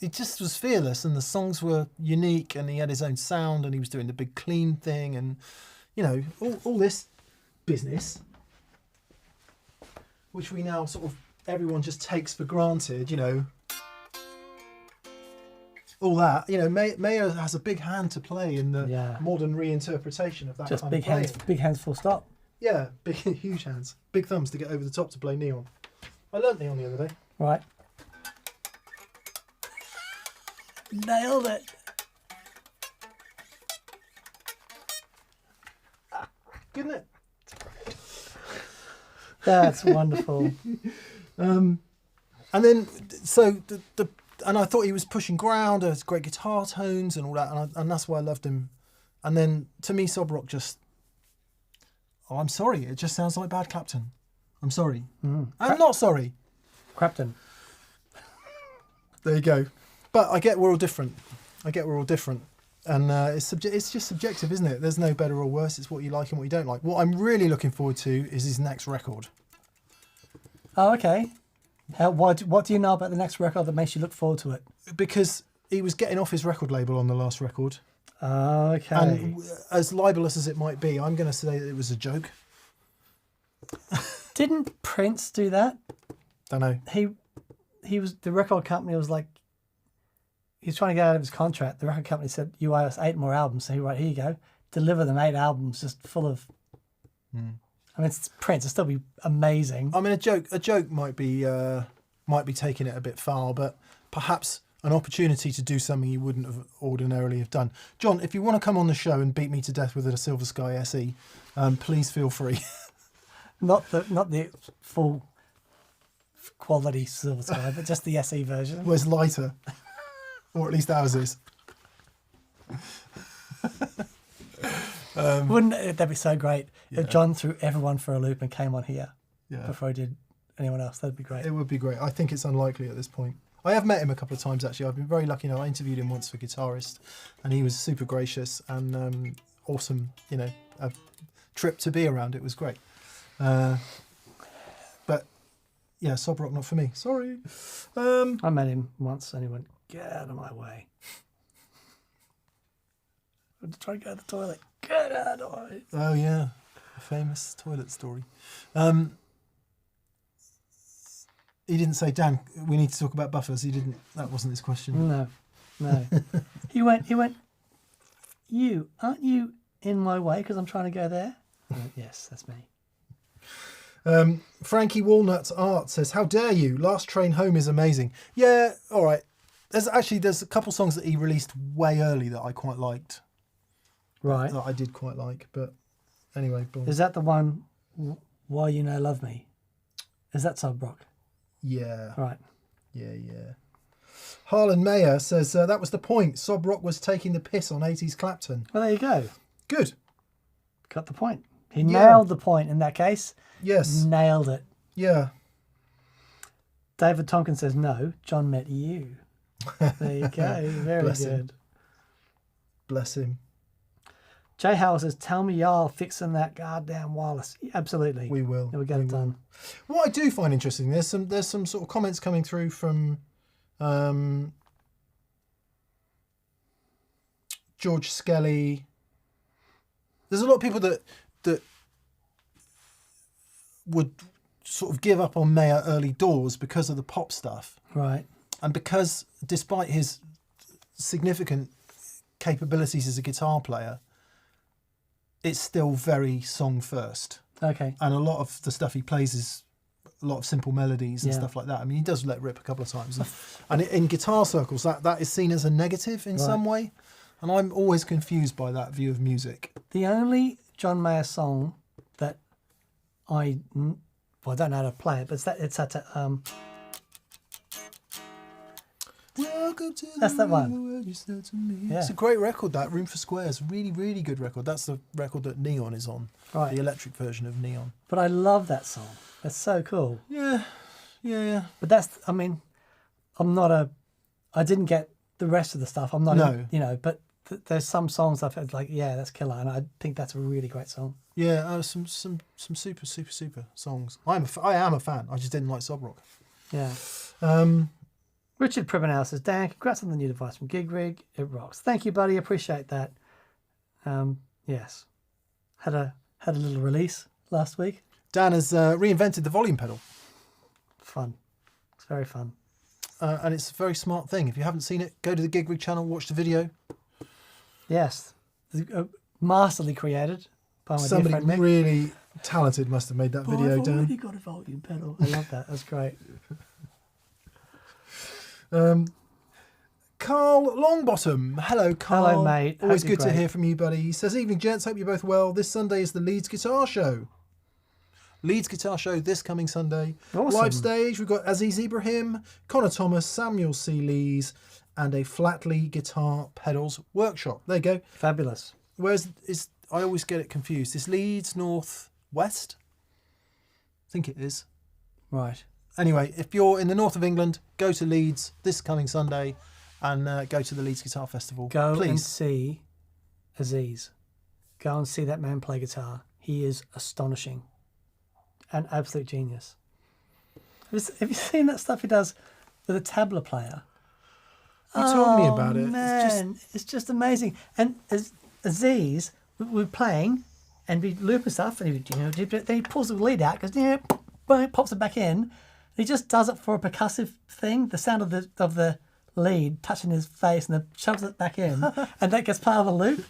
he just was fearless and the songs were unique and he had his own sound and he was doing the big clean thing and, all this business, which we now sort of, everyone just takes for granted, all that. Mayer has a big hand to play in the modern reinterpretation of that just kind big of playing. big hands full stop. Yeah, big, huge hands. Big thumbs to get over the top to play Neon. I learnt Neon the other day. Right. Nailed it. Good, isn't it? That's wonderful. And then, so, and I thought he was pushing ground, there's great guitar tones and all that, and that's why I loved him. And then, to me, Sob Rock just... Oh, I'm sorry. It just sounds like bad Clapton. I'm sorry. I'm not sorry. Clapton. There you go. But I get we're all different. And it's just subjective, isn't it? There's no better or worse. It's what you like and what you don't like. What I'm really looking forward to is his next record. Oh, okay. What do you know about the next record that makes you look forward to it? Because he was getting off his record label on the last record. Okay. And as libelous as it might be, I'm going to say that it was a joke. Didn't Prince do that? Don't know. He was, the record company was like, he was trying to get out of his contract. The record company said, you owe us 8 more albums. So he wrote, here you go, deliver them 8 albums just full of. I mean, it's Prince. It'll still be amazing. I mean, a joke might be taking it a bit far, but perhaps an opportunity to do something you wouldn't have ordinarily have done. John, if you want to come on the show and beat me to death with a Silver Sky SE, please feel free. Not the full quality Silver Sky, but just the SE version. Well, it's lighter, or at least ours is. Wouldn't that be so great if John threw everyone for a loop and came on here before he did anyone else? That'd be great. It would be great. I think it's unlikely at this point. I have met him a couple of times, actually. I've been very lucky. I interviewed him once for Guitarist, and he was super gracious and awesome. A trip to be around. It was great. But yeah, sob rock not for me. Sorry. I met him once and he went, "Get out of my way." I had to try to go to the toilet. Get out of my way. Oh yeah, a famous toilet story. He didn't say, "Dan, we need to talk about buffers." He didn't. That wasn't his question. No. He went. You aren't you in my way because I'm trying to go there? I went, yes, that's me. Frankie Walnut's Art says, "How dare you? Last Train Home is amazing." Yeah, all right. There's a couple songs that he released way early that I quite liked. Right. That I did quite like, but anyway. Is that the one? Why You Know Love Me? Is that sub rock? Yeah. Right. Yeah. Harlan Mayer says, that was the point. Sob rock was taking the piss on 80s Clapton. Well, there you go. Good. Got the point. He nailed the point in that case. Yes. Nailed it. Yeah. David Tompkins says, no, John met you. There you go. Very Bless good. him. Bless him. Jay Howell says, tell me y'all fixing that goddamn wireless. Absolutely. We will. We'll get it done. What I do find interesting, there's some sort of comments coming through from George Skelly. There's a lot of people that would sort of give up on Mayer early doors because of the pop stuff. Right. And because despite his significant capabilities as a guitar player, it's still very song first. Okay. And a lot of the stuff he plays is a lot of simple melodies and stuff like that. I mean, he does let rip a couple of times. And in guitar circles, that is seen as a negative in some way. And I'm always confused by that view of music. The only John Mayer song that I don't know how to play it, but it's that that's that one. Yeah. It's a great record, that Room for Squares. Really, really good record. That's the record that Neon is on. Right. The electric version of Neon. But I love that song. It's so cool. Yeah. But I didn't get the rest of the stuff. I'm not, but there's some songs I've had like, yeah, that's killer. And I think that's a really great song. Yeah, some super, super, super songs. I am a fan. I just didn't like sob rock. Yeah. Richard Pribbenau says, Dan, congrats on the new device from Gig Rig. It rocks. Thank you, buddy. Appreciate that. Yes. Had a little release last week. Dan has reinvented the volume pedal. Fun. It's very fun. And it's a very smart thing. If you haven't seen it, go to the Gig Rig channel, watch the video. Yes. Masterly created by my Somebody dear friend Mick. really talented must have made that video, Dan. I've already got a volume pedal. I love that. That's great. Carl Longbottom. Hello, Carl. Hello, mate. Always Hope you're good to great. hear from you, buddy. He says, evening, gents. Hope you're both well. This Sunday is the Leeds Guitar Show. Leeds Guitar Show this coming Sunday. Awesome. Live stage, we've got Aziz Ibrahim, Connor Thomas, Samuel C. Lees, and a Flatley Guitar Pedals workshop. There you go. Fabulous. I always get it confused. Is Leeds North West? I think it is. Right. Anyway, if you're in the north of England, go to Leeds this coming Sunday and go to the Leeds Guitar Festival. Go please. and see Aziz. Go and see that man play guitar. He is astonishing. An absolute genius. Have you seen that stuff he does with a tabla player? You told me about it. Man, it's just amazing. And Aziz, we're playing and we loop and stuff, and then he pulls the lead out because pops it back in. He just does it for a percussive thing, the sound of the lead touching his face, and then shoves it back in, and that gets part of the loop.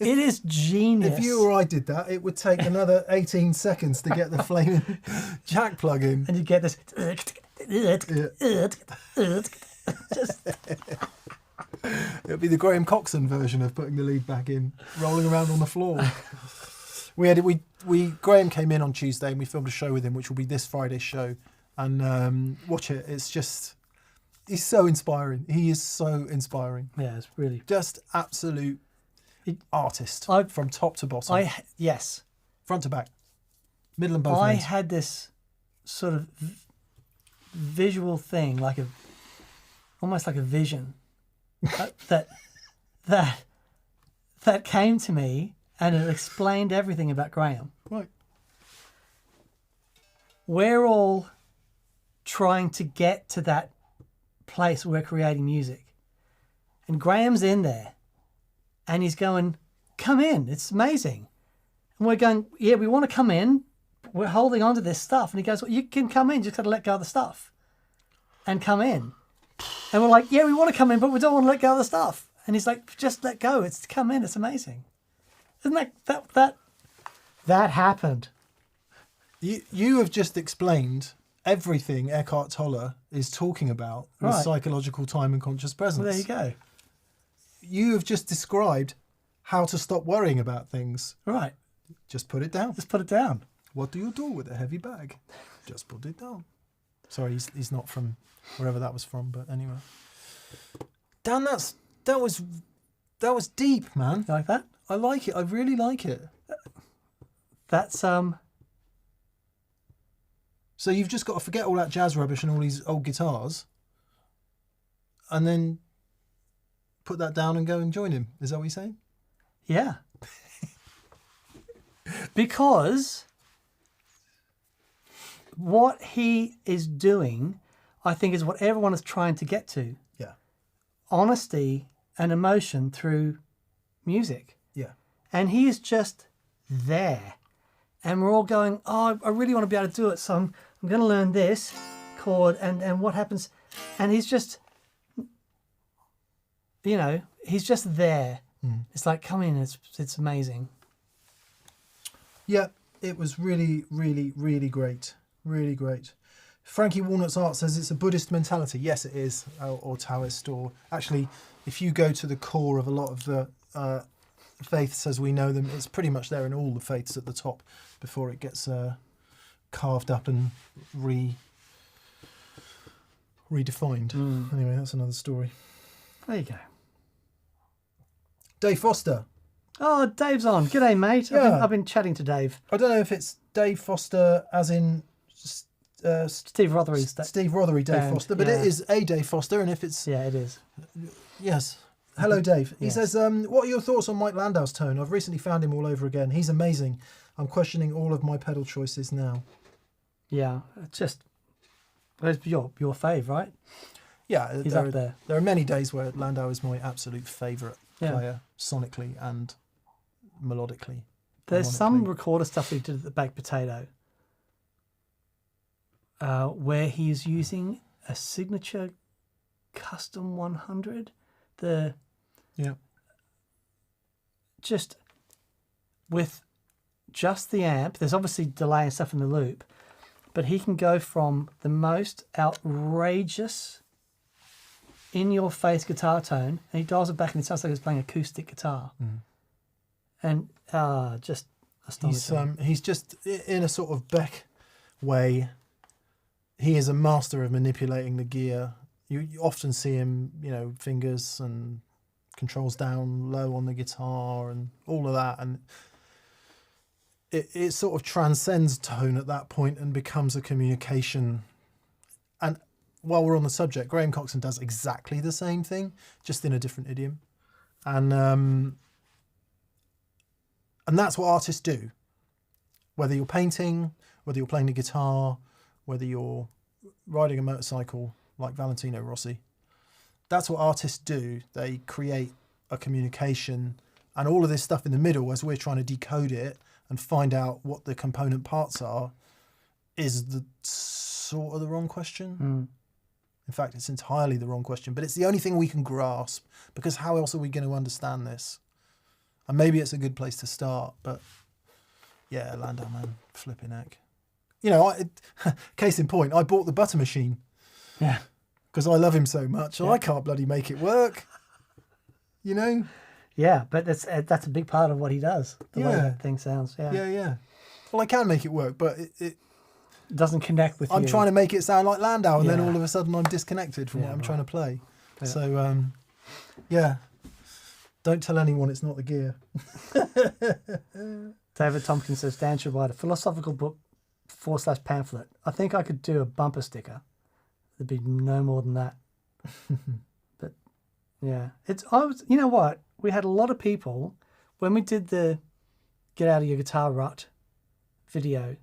It is genius. If you or I did that, it would take another 18 seconds to get the flaming jack plug in. And you get this. Just, It would be the Graham Coxon version of putting the lead back in, rolling around on the floor. Graham came in on Tuesday and we filmed a show with him, which will be this Friday's show. And watch it. It's just, he's so inspiring. He is so inspiring. yeah, it's really. Just absolute artist from top to bottom. Yes. Front to back. Middle and both I ends. had this sort of visual thing, almost like a vision that came to me, and it explained everything about Graham. Right. We're all trying to get to that place where we're creating music, and Graham's in there, and he's going, "Come in, it's amazing." And we're going, "Yeah, we want to come in. We're holding on to this stuff." And he goes, "Well, you can come in, just got to let go of the stuff and come in." And we're like, "Yeah, we want to come in, but we don't want to let go of the stuff." And he's like, "Just let go. It's come in. It's amazing." Isn't that happened? You have just explained everything Eckhart Tolle is talking about with Right. psychological time and conscious presence. Well, there you go. You have just described how to stop worrying about things. Right. Just put it down. Just put it down. What do you do with a heavy bag? Just put it down. Sorry, he's not from wherever that was from, but anyway. Dan, that was deep, man. You like that? I like it. I really like it. That's So you've just got to forget all that jazz rubbish and all these old guitars, and then put that down and go and join him. Is that what you're saying? yeah. Because what he is doing, I think, is what everyone is trying to get to. Yeah. Honesty and emotion through music. Yeah. And he is just there. And we're all going, "Oh, I really want to be able to do it. So I'm going to learn this chord and what happens." And he's just, he's just there. It's like, come in, it's amazing. Yeah, it was really, really, really great. Really great. Frankie Walnut's Art says it's a Buddhist mentality. Yes, it is, or Taoist, or actually, if you go to the core of a lot of the faiths as we know them, it's pretty much there in all the faiths at the top before it gets carved up and redefined. Anyway, that's another story. There you go. Dave Foster. Oh, Dave's on. G'day, mate. Yeah. I've been chatting to Dave. I don't know if it's Dave Foster as in Steve Rothery's. Steve Rothery Dave band, Foster, but yeah. it is a Dave Foster, and if it's Yeah, it is. yes. Hello, Dave. He Yes. says, what are your thoughts on Mike Landau's tone? I've recently found him all over again. He's amazing. I'm questioning all of my pedal choices now. Yeah, it's just it's your fave, right? Yeah, He's up there. There are many days where Landau is my absolute favourite Yeah. player, sonically and melodically. There's some harmonically. recorder stuff he did at the Baked Potato where he's using a signature custom 100. Yeah. Just with just the amp, there's obviously delay and stuff in the loop, but he can go from the most outrageous in-your-face guitar tone, and he dials it back and it sounds like he's playing acoustic guitar. And just astonishing. He's just in a sort of Beck way. He is a master of manipulating the gear. You often see him, fingers and controls down low on the guitar and all of that, and it sort of transcends tone at that point and becomes a communication. And while we're on the subject, Graham Coxon does exactly the same thing, just in a different idiom, and that's what artists do. Whether you're painting, whether you're playing the guitar, whether you're riding a motorcycle like Valentino Rossi, that's what artists do. They create a communication, and all of this stuff in the middle, as we're trying to decode it and find out what the component parts are, is the sort of the wrong question. In fact, it's entirely the wrong question, but it's the only thing we can grasp, because how else are we going to understand this? And maybe it's a good place to start, but yeah, Landau, man, flipping heck. You know, case in point, I bought the butter machine. Yeah. Because I love him so much. Yeah. I can't bloody make it work. You know? Yeah, but that's a big part of what he does. The way Yeah. that thing sounds. Yeah. Yeah. Well, I can make it work, but it doesn't connect with you. I'm trying to make it sound like Landau, and then Yeah. all of a sudden I'm disconnected from what I'm right. trying to play. Yeah. So, yeah. Don't tell anyone it's not the gear. David Tompkins says, Dan should write a philosophical book / pamphlet. I think I could do a bumper sticker. There'd be no more than that. But yeah, you know what? We had a lot of people when we did the Get Out of Your Guitar Rut video,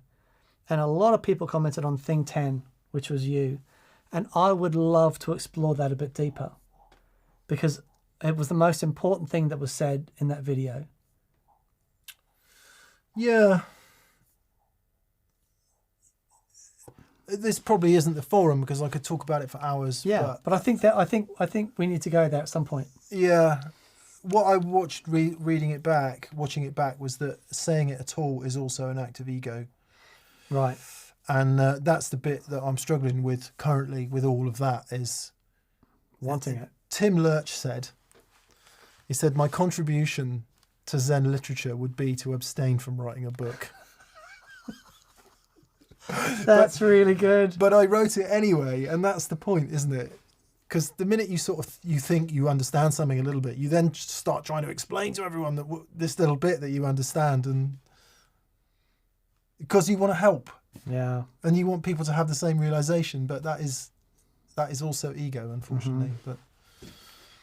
and a lot of people commented on Thing 10, which was you. And I would love to explore that a bit deeper because it was the most important thing that was said in that video. Yeah. This probably isn't the forum because I could talk about it for hours. Yeah, but I think we need to go there at some point. Yeah. What I watched watching it back was that saying it at all is also an act of ego. Right. And that's the bit that I'm struggling with currently with all of that is Wanting it. Tim Lurch said, he said, my contribution to Zen literature would be to abstain from writing a book. That's really good. But I wrote it anyway, and that's the point, isn't it? Because the minute you think you understand something a little bit, you then start trying to explain to everyone that this little bit that you understand, and because you want to help. Yeah. And you want people to have the same realization, but that is also ego, unfortunately. But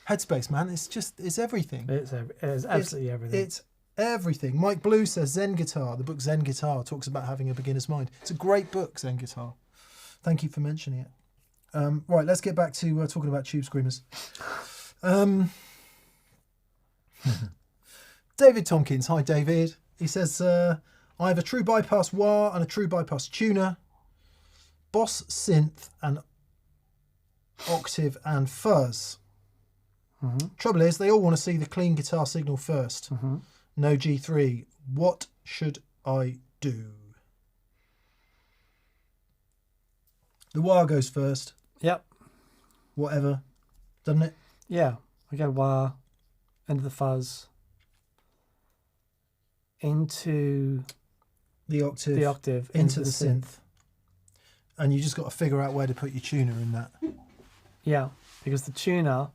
headspace, man, it's everything. It's absolutely everything. It's everything. Mike Blue says Zen Guitar, the book Zen Guitar, talks about having a beginner's mind. It's a great book, Zen Guitar. Thank you for mentioning it. Right, let's get back to talking about tube screamers. David Tompkins. Hi, David. He says, I have a true bypass wah and a true bypass tuner, Boss synth and octave and fuzz. Trouble is, they all want to see the clean guitar signal first. No G3. What should I do? The wah goes first. Yep. Whatever. Doesn't it? Yeah. I go wah, into the fuzz, into The octave. Into the synth. And you just got to figure out where to put your tuner in that. Yeah, because the tuner,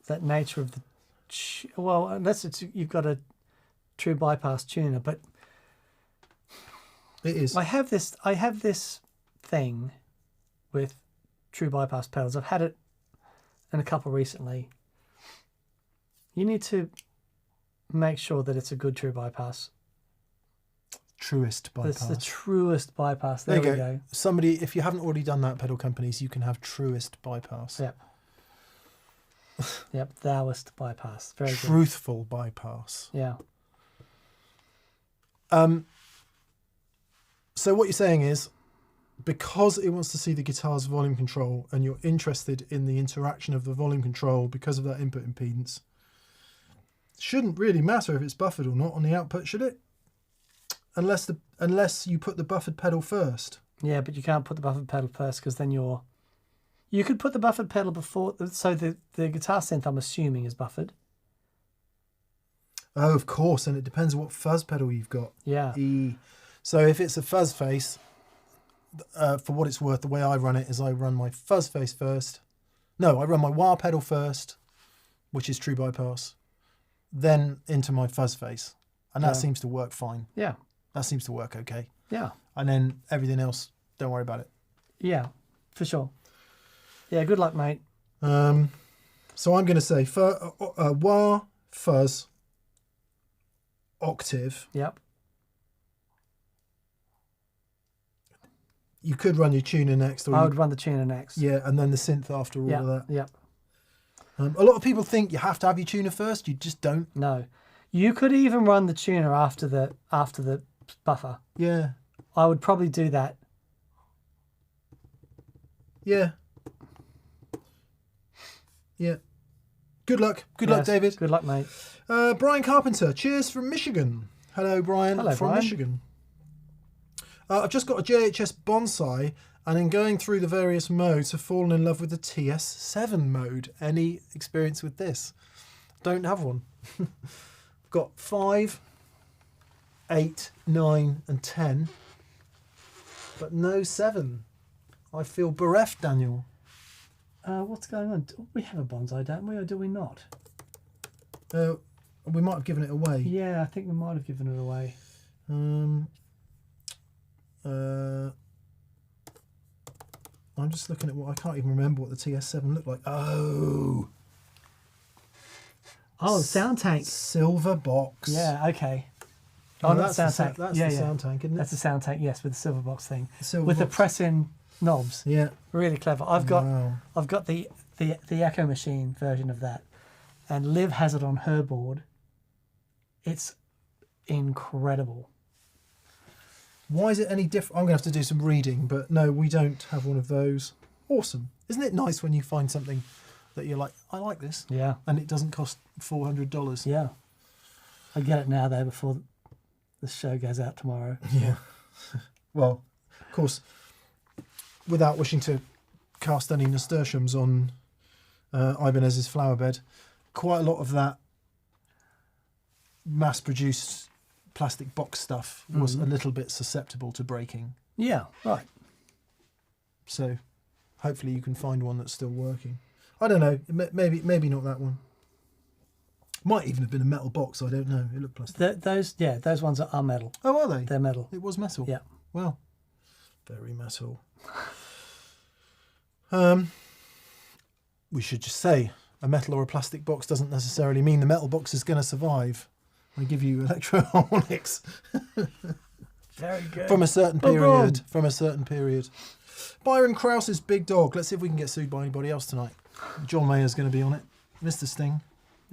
that nature of the... well, unless you've got a true bypass tuner, but... It is. I have this thing with true bypass pedals. I've had it in a couple recently. You need to make sure that it's a good true bypass. Truest bypass. It's the truest bypass. There we go. Somebody, if you haven't already done that, pedal companies, you can have truest bypass. Yep. Yep, thouest bypass. Very good. Truthful bypass. Yeah. So what you're saying is, because it wants to see the guitar's volume control and you're interested in the interaction of the volume control because of that input impedance, shouldn't really matter if it's buffered or not on the output, should it? Unless you put the buffered pedal first. Yeah, but you can't put the buffered pedal first because then you could put the buffered pedal before, so the guitar synth, I'm assuming, is buffered. Oh, of course, and it depends what fuzz pedal you've got. Yeah. So if it's a fuzz face, for what it's worth, the way I run it is I run my fuzz face first. No, I run my wah pedal first, which is true bypass, then into my fuzz face. And that seems to work fine. Yeah. That seems to work okay. Yeah. And then everything else, don't worry about it. Yeah, for sure. Yeah, good luck, mate. So I'm going to say wah, fuzz, octave. Yep. You could run your tuner next. Or I would run the tuner next. Yeah, and then the synth after all of that. Yep. A lot of people think you have to have your tuner first. You just don't. No. You could even run the tuner after the buffer. Yeah. I would probably do that. Yeah. Yeah. Good luck. Good luck, David. Good luck, mate. Brian Carpenter, cheers from Michigan. Hello, Brian. Hello, from Brian. Michigan. I've just got a JHS bonsai, and in going through the various modes, have fallen in love with the TS7 mode. Any experience with this? Don't have one. I've got 5, 8, 9, and 10, but no 7. I feel bereft, Daniel. What's going on? We have a bonsai, don't we, or do we not? We might have given it away. Yeah, I think we might have given it away. I'm just looking at what I can't even remember what the TS7 looked like. Oh, sound tank. Silver box. Yeah, okay. Oh, Not that's sound tank. That's yeah, the yeah. sound tank, isn't it? That's the sound tank. Yes, with the silver box thing, Silver with the box. press-in knobs. Yeah. Really clever. I've got the Echo Machine version of that, and Liv has it on her board. It's incredible. Why is it any different? I'm going to have to do some reading, but no, we don't have one of those. Awesome. Isn't it nice when you find something that you're like, I like this, Yeah, and it doesn't cost $400? yeah. I get it now though before the show goes out tomorrow. Yeah. Well, of course, without wishing to cast any nasturtiums on Ibanez's flower bed, quite a lot of that mass-produced plastic box stuff was a little bit susceptible to breaking. Yeah, right. So hopefully you can find one that's still working. I don't know. Maybe not that one. Might even have been a metal box. I don't know. It looked plastic. Those ones are metal. Oh, are they? They're metal. It was metal. Yeah. Well, very metal. We should just say a metal or a plastic box doesn't necessarily mean the metal box is going to survive. I give you electroharmonics Very good. from a certain Boom, period. boom. From a certain period. Byron Krause's Big Dog. Let's see if we can get sued by anybody else tonight. John Mayer's going to be on it. Mr. Sting.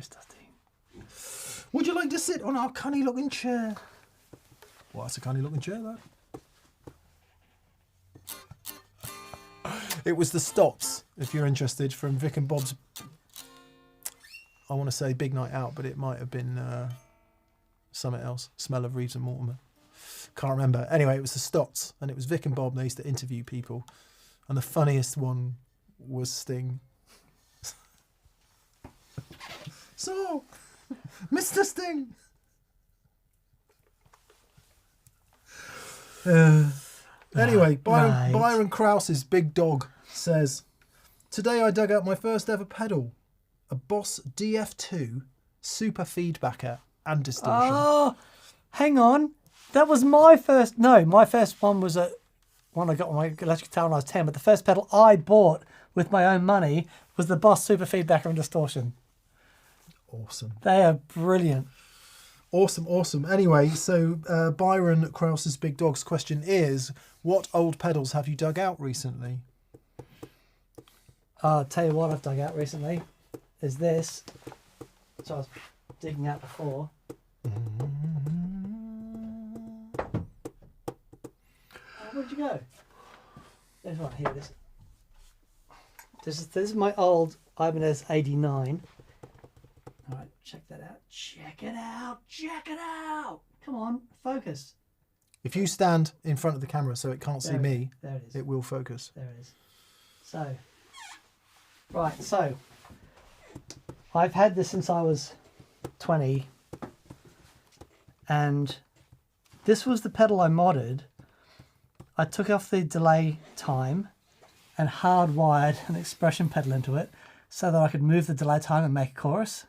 Mr. Sting. Would you like to sit on our cunny looking chair? Well, that's a cunny looking chair, that. It was the Stops, if you're interested, from Vic and Bob's, I want to say Big Night Out, but it might have been something else. Smell of Reeves and Mortimer. Can't remember. Anyway, it was the Stots, and it was Vic and Bob, and they used to interview people. And the funniest one was Sting. So, Mr. Sting. Anyway, Byron Krause's Big Dog says, today I dug out my first ever pedal, a Boss DF2 super feedbacker and distortion. Oh, hang on. That was my first. No, my first one was one I got on my electric guitar when I was 10. But the first pedal I bought with my own money was the Boss Super Feedbacker and Distortion. Awesome. They are brilliant. Awesome. Anyway, so Byron Krause's Big Dog's question is, what old pedals have you dug out recently? I'll tell you what I've dug out recently is this. So I was digging out before. Where'd you go? There's one here. This is my old Ibanez 89. All right, check that out. Check it out. Come on, focus. If you stand in front of the camera so it can't see me, there it is. it will focus. There it is. So I've had this since I was 20, and this was the pedal I modded. I took off the delay time and hardwired an expression pedal into it so that I could move the delay time and make a chorus.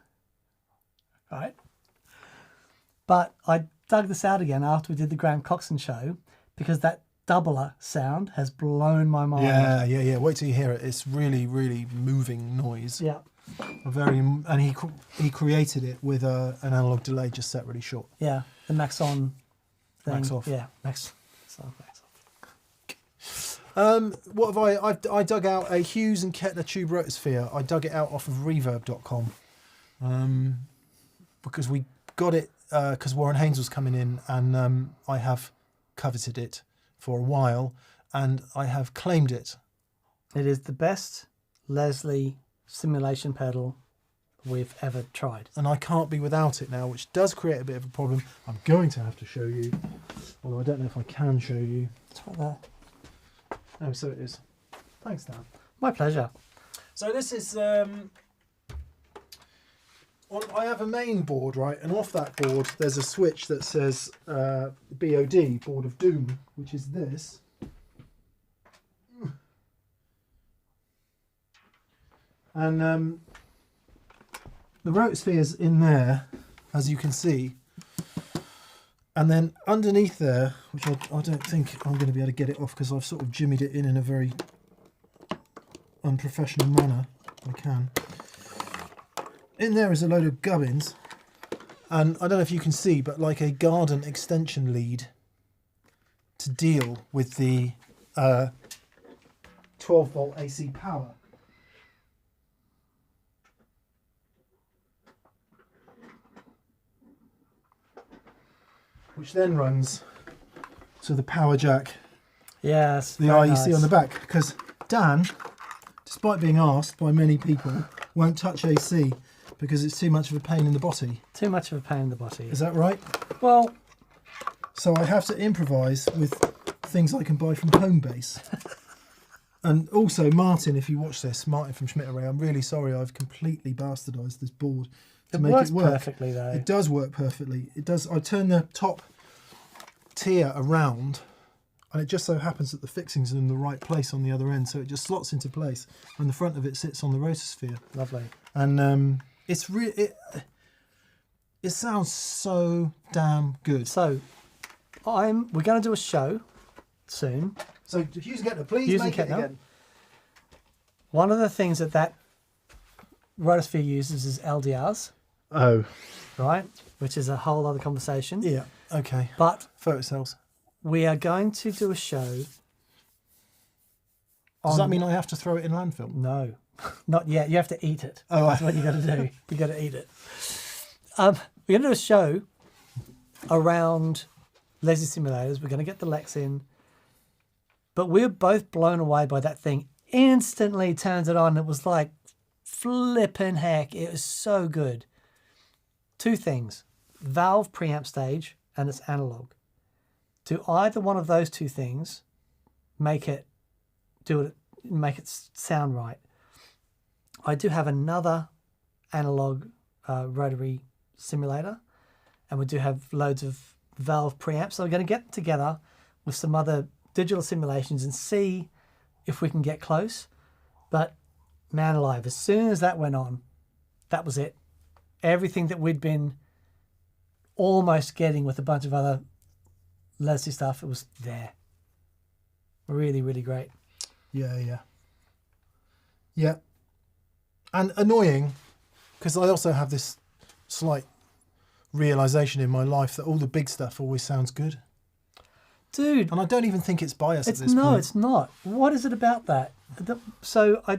Right? But I dug this out again after we did the Graham Coxon show because that doubler sound has blown my mind. Yeah. Wait till you hear it. It's really, really moving noise. Yeah. And he created it with an analog delay just set really short. Yeah. The max on thing. Max off. Yeah. Max off. What have I dug out a Hughes and Kettler tube rotosphere. I dug it out off of reverb.com because we got it because Warren Haynes was coming in, and I have coveted it for a while and I have claimed it. It is the best Leslie simulation pedal we've ever tried. And I can't be without it now, which does create a bit of a problem. I'm going to have to show you, although I don't know if I can show you. It's right there. Oh, so it is. Thanks, Dan. My pleasure. So this is, I have a main board, right? And off that board, there's a switch that says BOD, Board of Doom, which is this. And the rotosphere's in there, as you can see. And then underneath there, which I don't think I'm going to be able to get it off because I've sort of jimmied it in a very unprofessional manner. I can. In there is a load of gubbins. And I don't know if you can see, but like a garden extension lead to deal with the 12 volt AC power. Which then runs to the power jack, Yes. the eye you see on the back. Because Dan, despite being asked by many people, won't touch AC because it's too much of a pain in the body. Too much of a pain in the body. Is that right? Well, So I have to improvise with things I can buy from Homebase. And also, Martin, if you watch this, Martin from Schmidt Array, I'm really sorry I've completely bastardised this board to make works it work. perfectly though. It does work perfectly. It does. I turn the top tier around, and it just so happens that the fixing's in the right place on the other end, so it just slots into place, and the front of it sits on the rotosphere. Lovely. And it's really it sounds so damn good. So, we're going to do a show soon. So if you get it, please Using make it Ketno. again. One of the things that rotosphere uses is LDRs, Oh, right? Which is a whole other conversation. yeah. Okay. But Photocells. we are going to do a show. Does on- that mean I have to throw it in landfill? No, not yet. You have to eat it. Oh, That's what you got to do. You got to eat it. We're going to do a show around laser simulators. We're going to get the Lex in, but we're both blown away by that thing. Instantly turned it on. It was like flipping heck. It was so good. Two things: valve preamp stage and it's analog. Do either one of those two things make it sound right? I do have another analog rotary simulator, and we do have loads of valve preamps. So we're going to get together with some other digital simulations and see if we can get close. But man alive, as soon as that went on, that was it. Everything that we'd been almost getting with a bunch of other Leslie stuff, it was there. Really, really great. Yeah. And annoying, because I also have this slight realization in my life that all the big stuff always sounds good. Dude, And I don't even think it's bias at it's this point. it's not. What is it about that? So I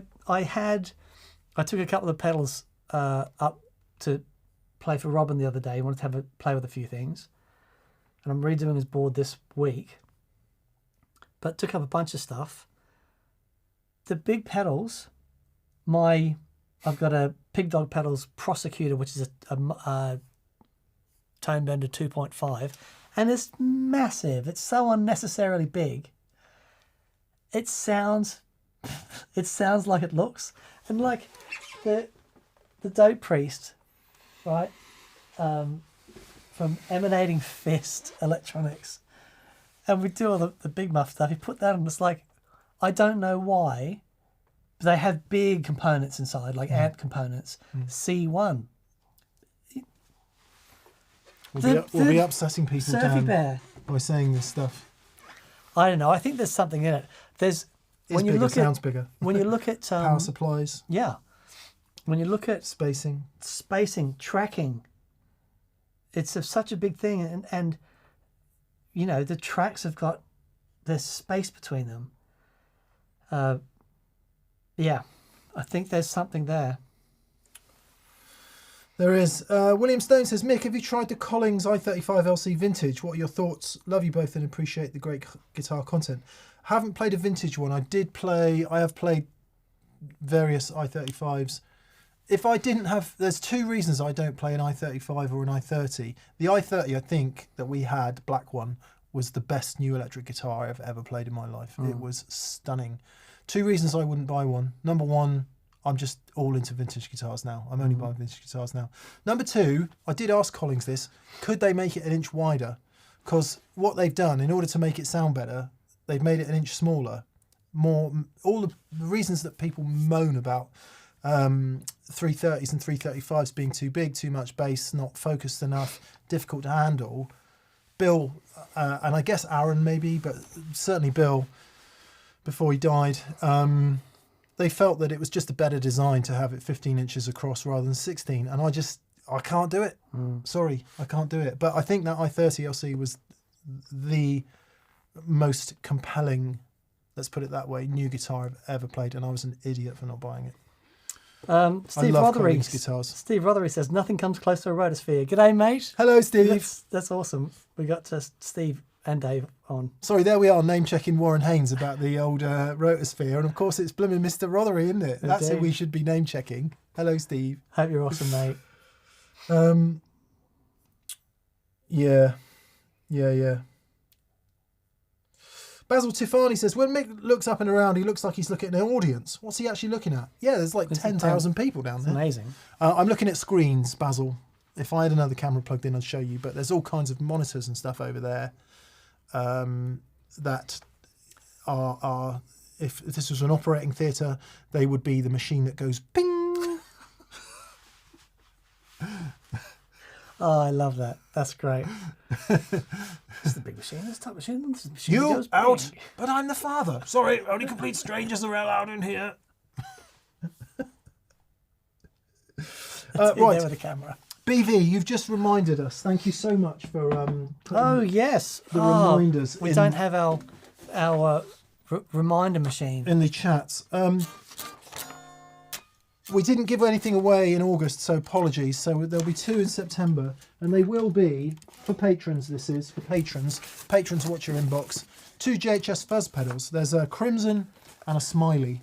took a couple of pedals up to play for Robin the other day. He wanted to have a play with a few things, and I'm redoing his board this week. But took up a bunch of stuff. The big pedals, I've got a Pig Dog Pedals Prosecutor, which is a Tone Bender 2.5, and it's massive. It's so unnecessarily big. It sounds like it looks, and like the Dope Priest, right, from Emanating Fist Electronics, and we do all the big muff stuff. He put that on. It's like, I don't know why, but they have big components inside, like amp components. C1. We'll be upsetting people Surfy down Bear. by saying this stuff. I don't know. I think there's something in it. There's It's bigger, sounds bigger. when you look at Power supplies, yeah, when you look at spacing. tracking, it's such a big thing, and you know the tracks have got there's space between them. Yeah, I think there's something there. There is. William Stone says, Mick, have you tried the Collings i35 LC Vintage? What are your thoughts? Love you both and appreciate the great guitar content. Haven't played a vintage one. I have played various i35s if I didn't have, there's two reasons I don't play an i35 or an i30. The i30, I think that we had, black one, was the best new electric guitar I've ever played in my life. It was stunning. Two reasons I wouldn't buy one. Number one, I'm just all into vintage guitars now. I'm only buying vintage guitars now. Number two, I did ask Collings this, could they make it an inch wider? Because what they've done, in order to make it sound better, they've made it an inch smaller. All the reasons that people moan about 330s and 335s being too big, too much bass, not focused enough, difficult to handle. Bill, and I guess Aaron maybe, but certainly Bill, before he died, they felt that it was just a better design to have it 15 inches across rather than 16. And I can't do it. Sorry, I can't do it. But I think that i30 LC was the most compelling, let's put it that way, new guitar I've ever played, and I was an idiot for not buying it. Steve Rothery. Guitars. Steve Rothery says nothing comes close to a Rotosphere. G'day, mate. Hello, Steve. That's awesome. We got Steve and Dave on. Sorry, there we are, name checking Warren Haynes about the old Rotosphere, and of course it's blooming Mr. Rothery, isn't it? That's who we should be name checking. Hello, Steve. Hope you're awesome, mate. Yeah. Basil Tiffany says, when Mick looks up and around, he looks like he's looking at an audience. What's he actually looking at? Yeah, there's like 10,000 people down there. Amazing. I'm looking at screens, Basil. If I had another camera plugged in, I'd show you. But there's all kinds of monitors and stuff over there that are, if this was an operating theatre, they would be the machine that goes ping. Oh, I love that. That's great. It's the big machine. This type of machine. This machine You goes out, bing. but I'm the father. Sorry, only complete strangers are allowed in here. Right. Right, There with the camera. BV, you've just reminded us. Thank you so much for Oh yes. the reminders We in- don't have our reminder machine. in the chats. We didn't give anything away in August, so apologies. So there'll be 2 in September, and they will be, for patrons, this is, for patrons. Patrons, watch your inbox. 2 JHS fuzz pedals. There's a Crimson and a Smiley.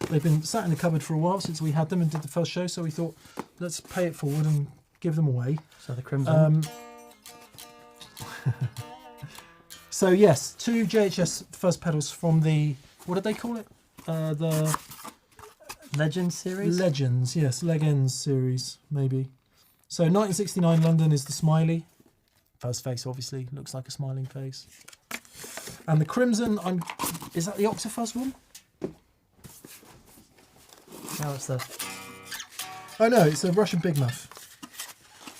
They've been sat in the cupboard for a while since we had them and did the first show, so we thought, let's pay it forward and give them away. So the Crimson. So yes, 2 JHS fuzz pedals from the, what did they call it? The Legends series. Legends, yes, Legends series, maybe. So 1969 London is the Smiley. Fuzz face, obviously, looks like a smiling face. And the Crimson, is that the Octafuzz one? No, it's the. Oh no, it's a Russian Big Muff.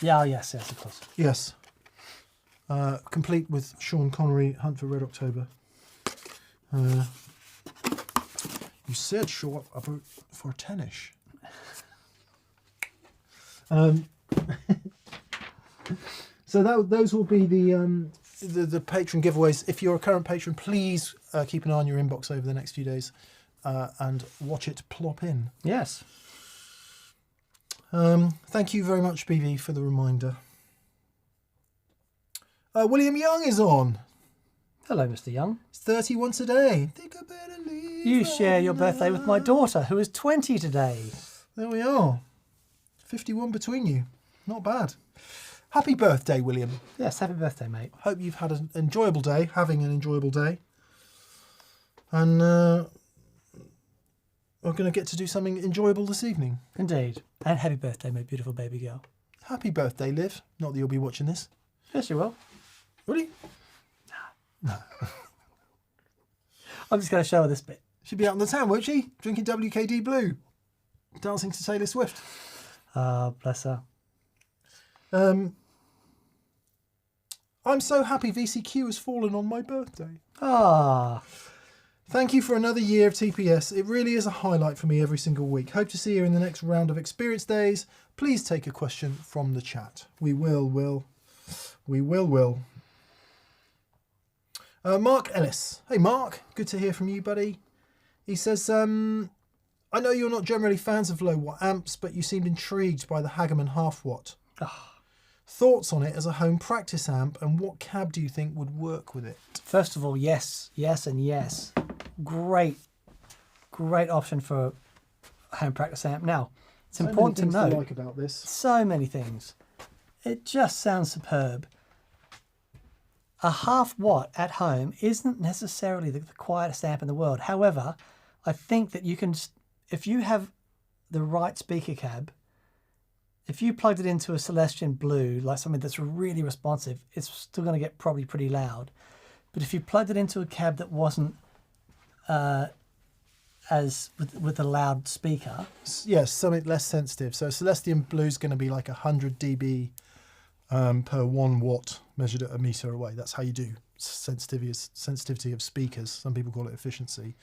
Yeah, oh, yes, of course. Yes. Complete with Sean Connery, Hunt for Red October. You said show up for a tennis. So those will be the patron giveaways. If you're a current patron, please keep an eye on your inbox over the next few days and watch it plop in. Yes. Thank you very much, BV, for the reminder. William Young is on. Hello, Mr. Young. It's 31 today. Think I better leave. You share your birthday with my daughter, who is 20 today. There we are. 51 between you. Not bad. Happy birthday, William. Yes, happy birthday, mate. Hope you've had an enjoyable day, having an enjoyable day. And we're going to get to do something enjoyable this evening. Indeed. And happy birthday, my beautiful baby girl. Happy birthday, Liv. Not that you'll be watching this. Yes, you will. Really? I'm just going to show her this bit. She'll be out in the town, won't she? Drinking WKD Blue. Dancing to Taylor Swift. Ah, bless her. I'm so happy VCQ has fallen on my birthday. Ah. Thank you for another year of TPS. It really is a highlight for me every single week. Hope to see you in the next round of experience days. Please take a question from the chat. We will, Will. We will. Mark Ellis. Hey, Mark. Good to hear from you, buddy. He says, I know you're not generally fans of low watt amps, but you seemed intrigued by the Hagerman half watt. Thoughts on it as a home practice amp, and what cab do you think would work with it? First of all, yes, and yes. Great option for home practice amp. Now, it's So important to many things know like about this. so many things. It just sounds superb. A 1/2 watt at home isn't necessarily the quietest amp in the world. However, I think that you can, if you have the right speaker cab, if you plugged it into a Celestian Blue, like something that's really responsive, it's still going to get probably pretty loud. But if you plugged it into a cab that wasn't as with a loud speaker, Yes, something less sensitive. So Celestian Blue's going to be like 100 dB per 1 watt measured at a meter away. That's how you do sensitivity of speakers. Some people call it efficiency.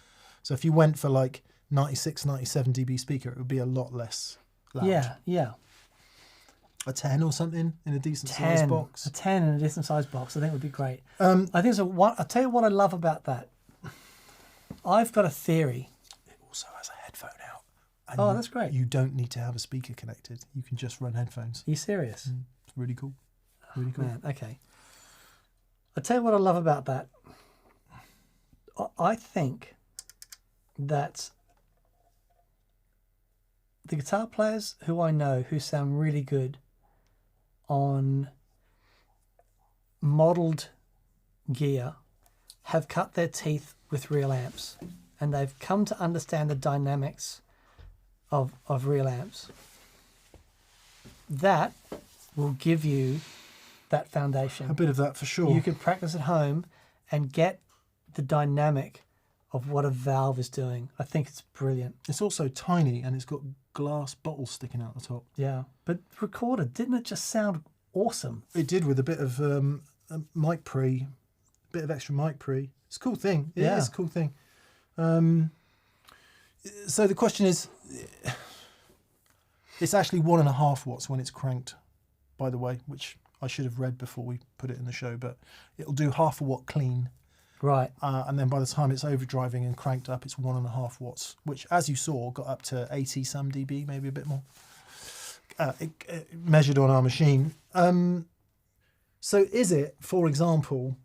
So if you went for like 96, 97 dB speaker, it would be a lot less loud. yeah. A 10 or something in a decent size 10, box. a 10 in a decent size box, I think would be great. I think so. I'll tell you what I love about that. I've got a theory. It also has a headphone out. Oh, that's great. You don't need to have a speaker connected. You can just run headphones. Are you serious? It's really cool. Really cool. Man, okay. I'll tell you what I love about that. I think that the guitar players who I know who sound really good on modelled gear have cut their teeth with real amps, and they've come to understand the dynamics of real amps. That will give you that foundation. A bit of that for sure. You can practice at home and get the dynamic of what a valve is doing. I think it's brilliant. It's also tiny and it's got glass bottles sticking out the top. Yeah, but recorded, didn't it just sound awesome? It did, with a bit of mic pre, bit of extra mic pre. It's a cool thing. It is a cool thing. So the question is, it's actually 1.5 watts when it's cranked, by the way, which I should have read before we put it in the show, but it'll do 1/2 watt clean. Right. And then by the time it's overdriving and cranked up, it's 1.5 watts, which, as you saw, got up to 80 some dB, maybe a bit more, measured on our machine. So is it, for example,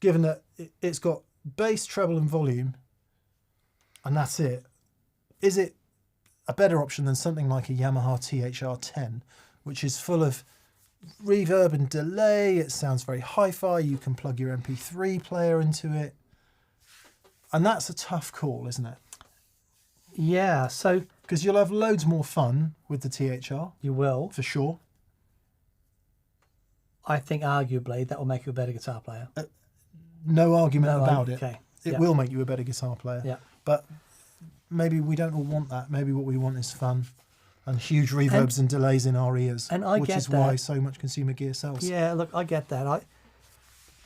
given that it's got bass, treble and volume, and that's it, is it a better option than something like a Yamaha THR-10, which is full of reverb and delay? It sounds very hi-fi. You can plug your MP3 player into it, and that's a tough call, isn't it? Yeah, so Because you'll have loads more fun with the THR, you will. for sure. I think arguably that will make you a better guitar player. No argument No, about it. okay. It Yeah. will make you a better guitar player. Yeah. But maybe we don't all want that. Maybe what we want is fun and huge reverbs and delays in our ears, and I which get is why that. so much consumer gear sells. Yeah, look, I get that.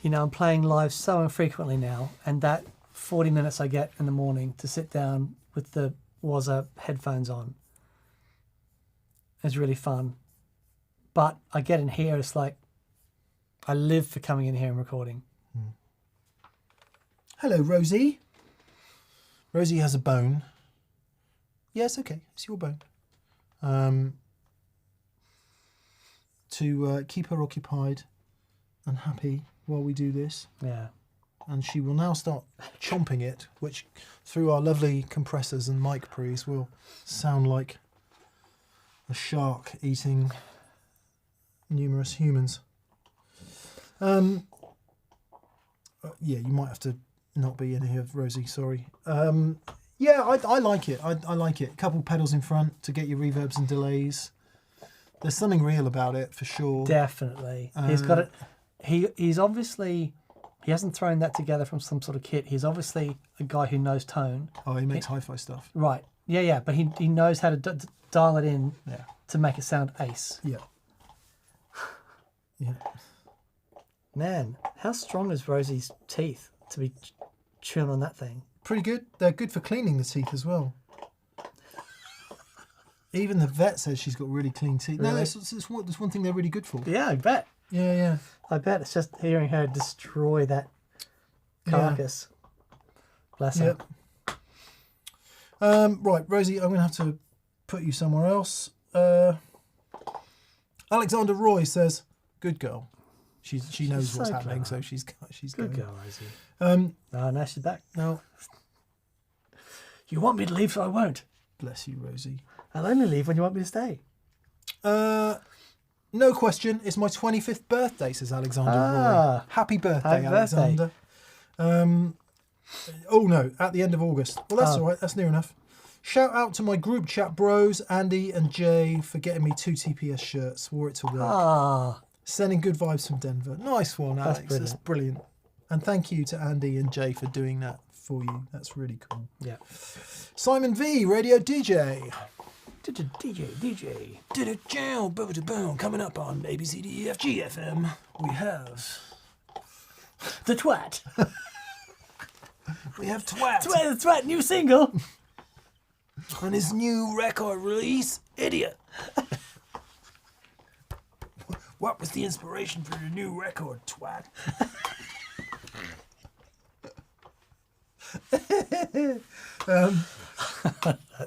I'm playing live so infrequently now, and that 40 minutes I get in the morning to sit down with the Waza headphones on is really fun. But I get in here, it's like I live for coming in here and recording. Hello, Rosie. Rosie has a bone. Yes, okay, it's your bone. To keep her occupied and happy while we do this. Yeah. And she will now start chomping it, which through our lovely compressors and mic pre's will sound like a shark eating numerous humans. Yeah, you might have to not be in here, Rosie, sorry. Yeah, I like it. I like it. A couple pedals in front to get your reverbs and delays. There's something real about it, for sure. Definitely. He's got it. He's obviously, he hasn't thrown that together from some sort of kit. He's obviously a guy who knows tone. Oh, he makes hi-fi stuff. Right. Yeah. But he knows how to dial it in Yeah. to make it sound ace. Yeah. Yeah. Man, how strong is Rosie's teeth to be chewing on that thing? Pretty good. They're good for cleaning the teeth as well. Even the vet says she's got really clean teeth. No, Really? that's one thing they're really good for. Yeah, I bet. Yeah. I bet it's just hearing her destroy that carcass. Bless her. Yep. Right, Rosie, I'm going to have to put you somewhere else. Alexander Roy says, "Good girl." She knows what's so happening, clever. so she's Good going. girl, Rosie. Um, Oh, now she's back. now, You want me to leave, so I won't. Bless you, Rosie. I'll only leave when you want me to stay. No question. It's my 25th birthday, says Alexander Ah. Roy. Happy birthday, Happy birthday. Alexander. Oh no, at the end of August. Well, that's all right. That's near enough. Shout out to my group chat bros, Andy and Jay, for getting me 2 TPS shirts. Wore it to work. Ah, Sending good vibes from Denver. Nice one, Alex. That's brilliant. And thank you to Andy and Jay for doing that for you. That's really cool. yeah. Simon V, radio DJ. DJ. Boom, coming up on ABCDEFG FM. We have The Twat. we have Twat The Twat, new single. on his new record release, Idiot. What was the inspiration for your new record, Twat?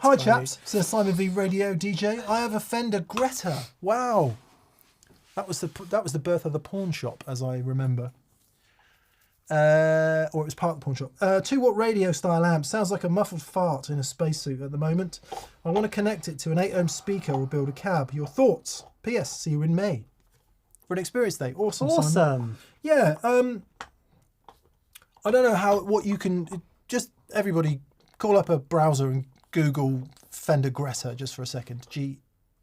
Hi chaps, says Simon V Radio DJ. I have a Fender Greta. Wow, that was the birth of the pawn shop, as I remember. Or it was part of the pawn shop. 2-watt radio style amp. Sounds like a muffled fart in a spacesuit at the moment. I want to connect it to an 8-ohm speaker or build a cab. Your thoughts? P.S. See you in May for an experience day. Awesome. Simon. Yeah. I don't know what you can. Just everybody call up a browser and Google Fender Greta just for a second.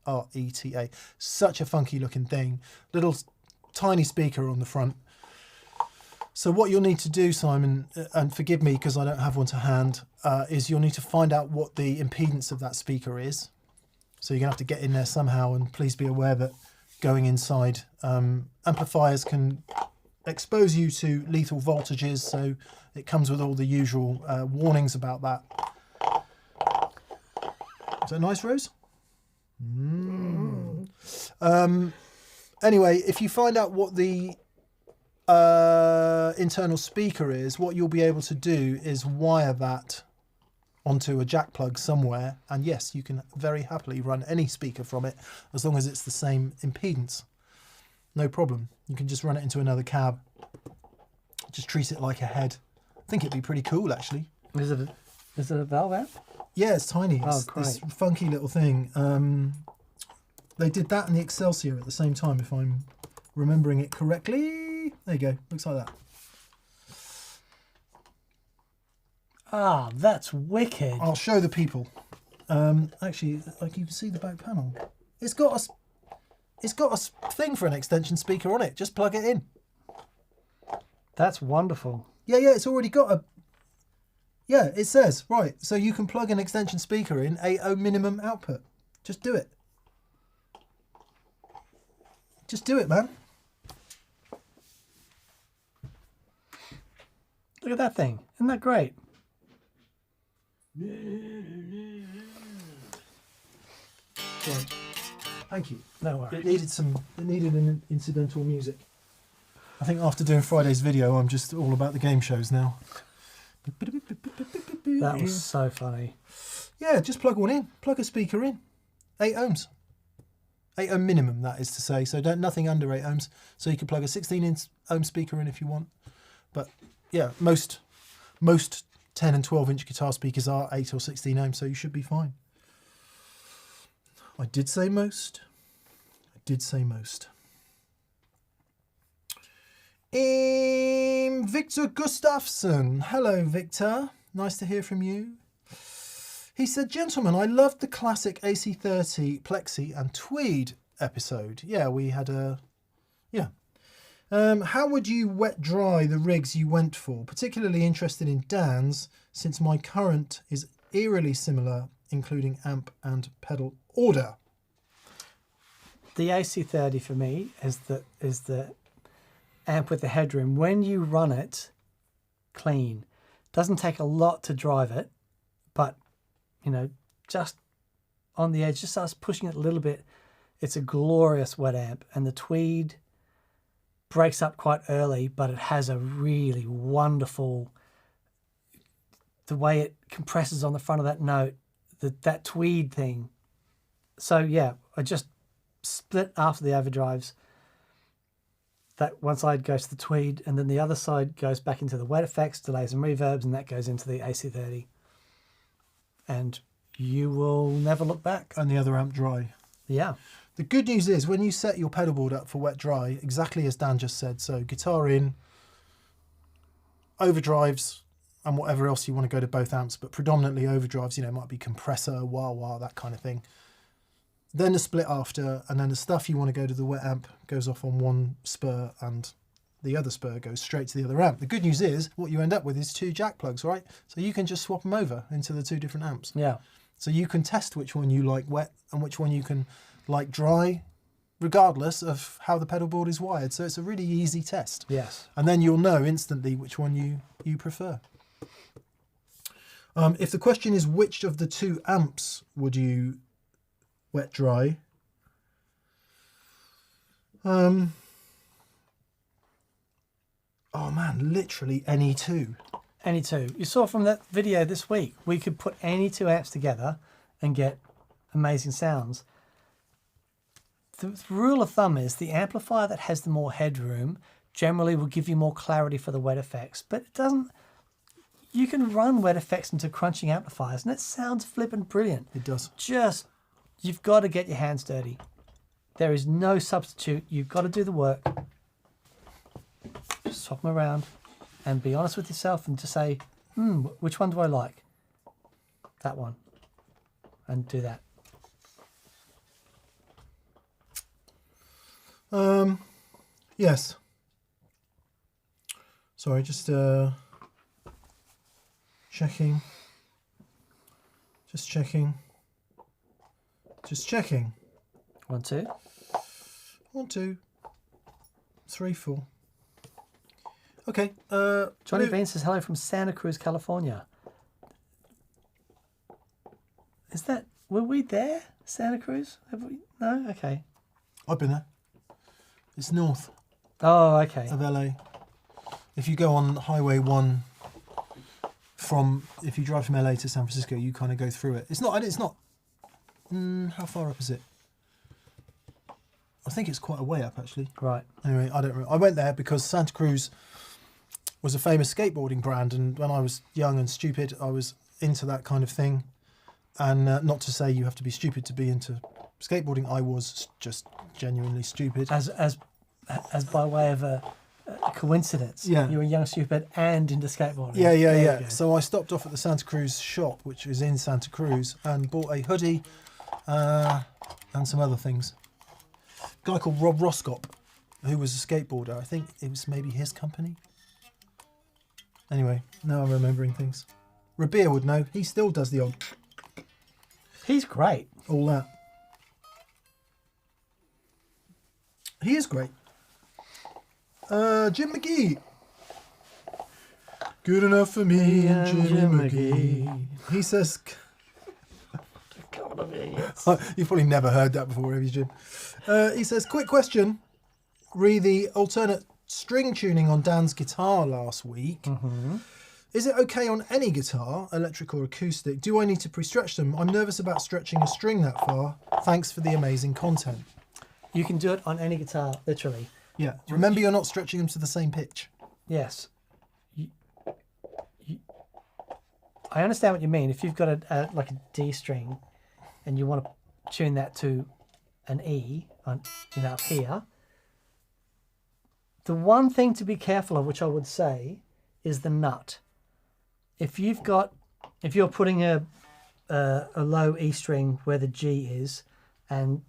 Greta. Such a funky looking thing. Little tiny speaker on the front. So what you'll need to do, Simon, and forgive me because I don't have one to hand, is you'll need to find out what the impedance of that speaker is. So you're going to have to get in there somehow, and please be aware that going inside amplifiers can expose you to lethal voltages, so it comes with all the usual warnings about that. Is that nice, Rose? Anyway, if you find out what the internal speaker is, what you'll be able to do is wire that onto a jack plug somewhere, and yes, you can very happily run any speaker from it as long as it's the same impedance. No problem. You can just run it into another cab. Just treat it like a head. I think it'd be pretty cool, actually. Is it a valve amp? Yeah, it's tiny. It's great. this funky little thing. They did that and the Excelsior at the same time, if I'm remembering it correctly. There you go. Looks like that. Ah, that's wicked. I'll show the people. Actually, like you can see the back panel. It's got a thing for an extension speaker on it. Just plug it in. That's wonderful. Yeah, it's already got a... Yeah, it says, right, so you can plug an extension speaker in, 8-ohm minimum output. Just do it. Just do it, man. Look at that thing. Isn't that great? Right. Thank you. No worries. It needed an incidental music. I think after doing Friday's video, I'm just all about the game shows now. That was so funny. Yeah, just plug one in. Plug a speaker in. 8 ohms. 8 ohm minimum, that is to say. So nothing under 8 ohms. So you can plug a 16 ohm speaker in if you want. But yeah, most 10 and 12 inch guitar speakers are 8 or 16 ohms, so you should be fine. I did say most. Victor Gustafsson. Hello, Victor. Nice to hear from you. He said, gentlemen, I loved the classic AC30 Plexi and Tweed episode. Yeah, we had a... Yeah. How would you wet dry the rigs you went for? Particularly interested in Dan's, since my current is eerily similar, including amp and pedal order. The AC30 for me is the amp with the headroom. When you run it clean, doesn't take a lot to drive it, but you know, just on the edge, just starts pushing it a little bit. It's a glorious wet amp, and the Tweed breaks up quite early, but it has a really wonderful, the way it compresses on the front of that note, that Tweed thing. So yeah, I just split after the overdrives. That one side goes to the Tweed, and then the other side goes back into the wet effects, delays and reverbs, and that goes into the AC30. And you will never look back. And the other amp dry. Yeah. The good news is when you set your pedal board up for wet dry, exactly as Dan just said, so guitar in, overdrives, and whatever else you want to go to both amps, but predominantly overdrives, might be compressor, wah-wah, that kind of thing. Then the split after, and then the stuff you want to go to the wet amp goes off on one spur and the other spur goes straight to the other amp. The good news is what you end up with is 2 jack plugs, right? So you can just swap them over into the 2 different amps. Yeah. So you can test which one you like wet and which one you can like dry, regardless of how the pedal board is wired. So it's a really easy test. Yes. And then you'll know instantly which one you prefer. If the question is which of the 2 amps would you wet dry, oh man, literally any 2. Any 2. You saw from that video this week, we could put any 2 amps together and get amazing sounds. The rule of thumb is the amplifier that has the more headroom generally will give you more clarity for the wet effects, but it doesn't. You can run wet effects into crunching amplifiers and it sounds flippin' brilliant. It does. Just, you've got to get your hands dirty. There is no substitute. You've got to do the work. Just swap them around and be honest with yourself and just say, which one do I like? That one. And do that. Yes. Sorry, just checking. Just checking. Just checking. 1, 2. 1, 2, 3, 4. Okay. Johnny Bean says hello from Santa Cruz, California. Is that, were we there? Santa Cruz? Have we? No? Okay. I've been there. It's north Oh, okay. of LA. If you go on Highway 1 if you drive from LA to San Francisco, you kind of go through it. It's not, how far up is it? I think it's quite a way up actually. Right. Anyway, I don't remember. I went there because Santa Cruz was a famous skateboarding brand, and when I was young and stupid, I was into that kind of thing. And not to say you have to be stupid to be into skateboarding, I was just genuinely stupid. As by way of a coincidence, Yeah. you were young, stupid, and into skateboarding. Yeah. So I stopped off at the Santa Cruz shop, which is in Santa Cruz, and bought a hoodie and some other things. A guy called Rob Roscop, who was a skateboarder. I think it was maybe his company. Anyway, now I'm remembering things. Rabia would know. He still does the odd He's great. all that. He is great. Jim McGee. Good enough for me, Jim McGee. He says... You've probably never heard that before, have you, Jim? He says, quick question. Re the alternate string tuning on Dan's guitar last week. Mm-hmm. Is it okay on any guitar, electric or acoustic? Do I need to pre-stretch them? I'm nervous about stretching a string that far. Thanks for the amazing content. You can do it on any guitar, literally. Yeah. Remember, you're not stretching them to the same pitch. Yes. I understand what you mean. If you've got like a D string and you want to tune that to an E, up here, the one thing to be careful of, which I would say, is the nut. If you're putting a low E string where the G is and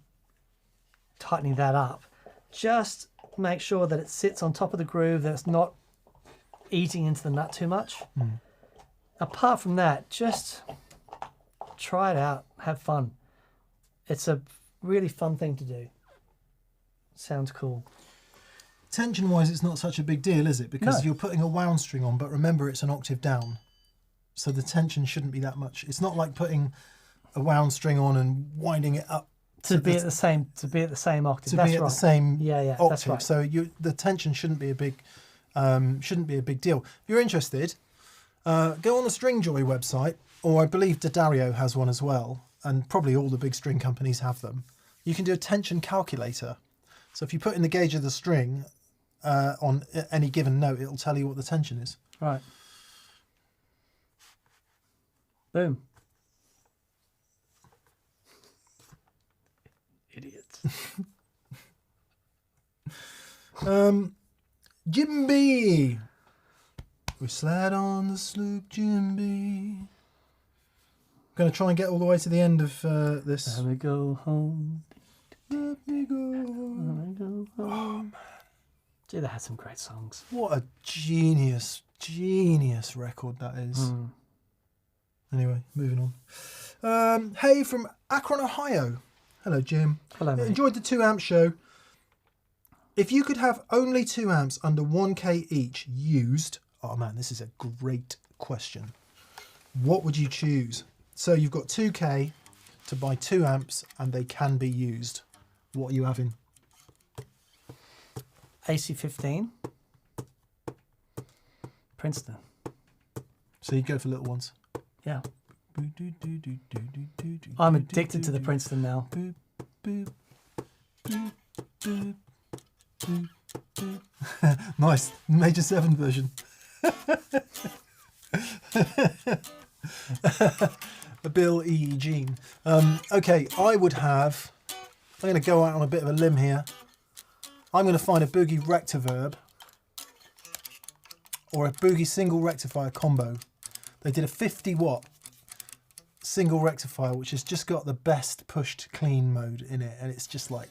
tightening that up, just make sure that it sits on top of the groove, that it's not eating into the nut too much. Apart from that, just try it out, have fun. It's a really fun thing to do. Sounds cool. Tension-wise, it's not such a big deal, is it? Because No. you're putting a wound string on, but remember, it's an octave down. So the tension shouldn't be that much. It's not like putting a wound string on and winding it up To be at the same octave. to That's be at right. the same Yeah, octave. that's right. So the tension shouldn't be a big deal. If you're interested, go on the Stringjoy website, or I believe D'Addario has one as well, and probably all the big string companies have them. You can do a tension calculator. So if you put in the gauge of the string on any given note, it'll tell you what the tension is. Right. Boom. Jimby. We slide on the sloop, Jimby. Going to try and get all the way to the end of this. Let me go home. Let me go. Let me go home. Gee, they had some great songs. What a genius record that is. Anyway, moving on. Hey, from Akron, Ohio. Hello, Jim. Hello, mate. Enjoyed the 2 amp show. If you could have only 2 amps under 1k each used, oh man, this is a great question. What would you choose? So you've got 2k to buy 2 amps and they can be used. What are you having? AC-15. Princeton. So you go for little ones. Yeah. I'm addicted to the Princeton now. Nice. Major 7 version. A Bill E. Jean. Okay, I would have... I'm going to go out on a bit of a limb here. I'm going to find a Boogie Rectiverb or a Boogie single rectifier combo. They did a 50 watt single rectifier, which has just got the best pushed clean mode in it. And it's just like...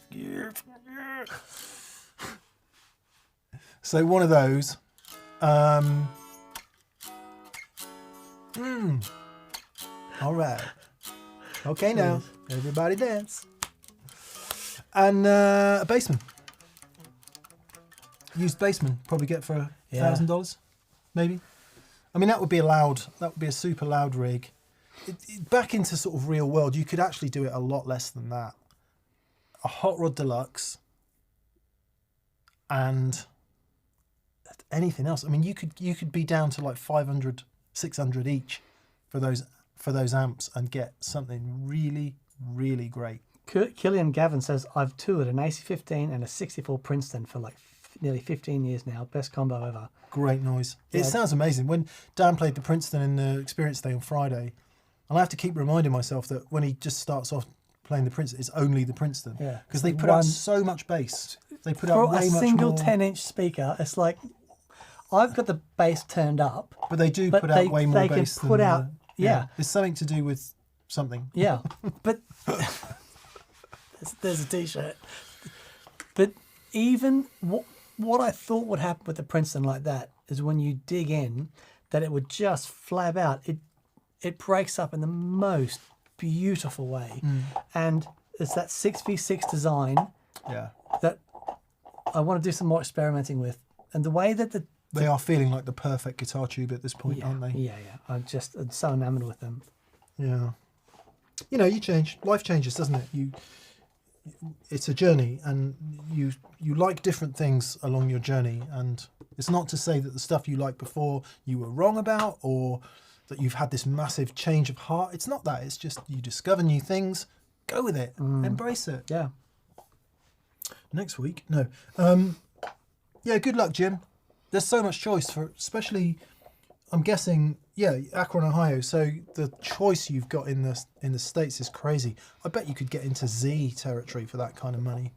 So one of those. All right. Okay, now everybody dance. And a Bassman. Used Bassman, probably get for $1,000, maybe. I mean, that would be a loud. That would be a super loud rig. Back into sort of real world, you could actually do it a lot less than that. A Hot Rod Deluxe. And anything else. I mean, you could be down to like 500, 600 each for those amps and get something really, really great. Killian Gavin says, I've toured an AC-15 and a 64 Princeton for like nearly 15 years now. Best combo ever. Great noise. Yeah. It sounds amazing. When Dan played the Princeton in the Experience Day on Friday, and I have to keep reminding myself that when he just starts off playing the Princeton, it's only the Princeton. Yeah. Because they put out so much bass. They put out way much more. For a single 10-inch speaker, it's like, I've got the bass turned up. But they do put out way more bass. They can put out, yeah. It's something to do with something. Yeah, but there's a t-shirt. But even what I thought would happen with the Princeton like that is when you dig in, that it would just flab out. It breaks up in the most beautiful way. And it's that 6v6 design that I want to do some more experimenting with. And the way that they are feeling like the perfect guitar tube at this point, aren't they? Yeah. I'm so enamored with them. Yeah. You know, you change. Life changes, doesn't it? It's a journey, and you like different things along your journey. And it's not to say that the stuff you liked before you were wrong about, or that you've had this massive change of heart. It's not that. It's just you discover new things. Go with it. Embrace it. Yeah. Next week? No. Yeah, good luck, Jim. There's so much choice for, especially, I'm guessing, Akron, Ohio. So the choice you've got in the States is crazy. I bet you could get into Z territory for that kind of money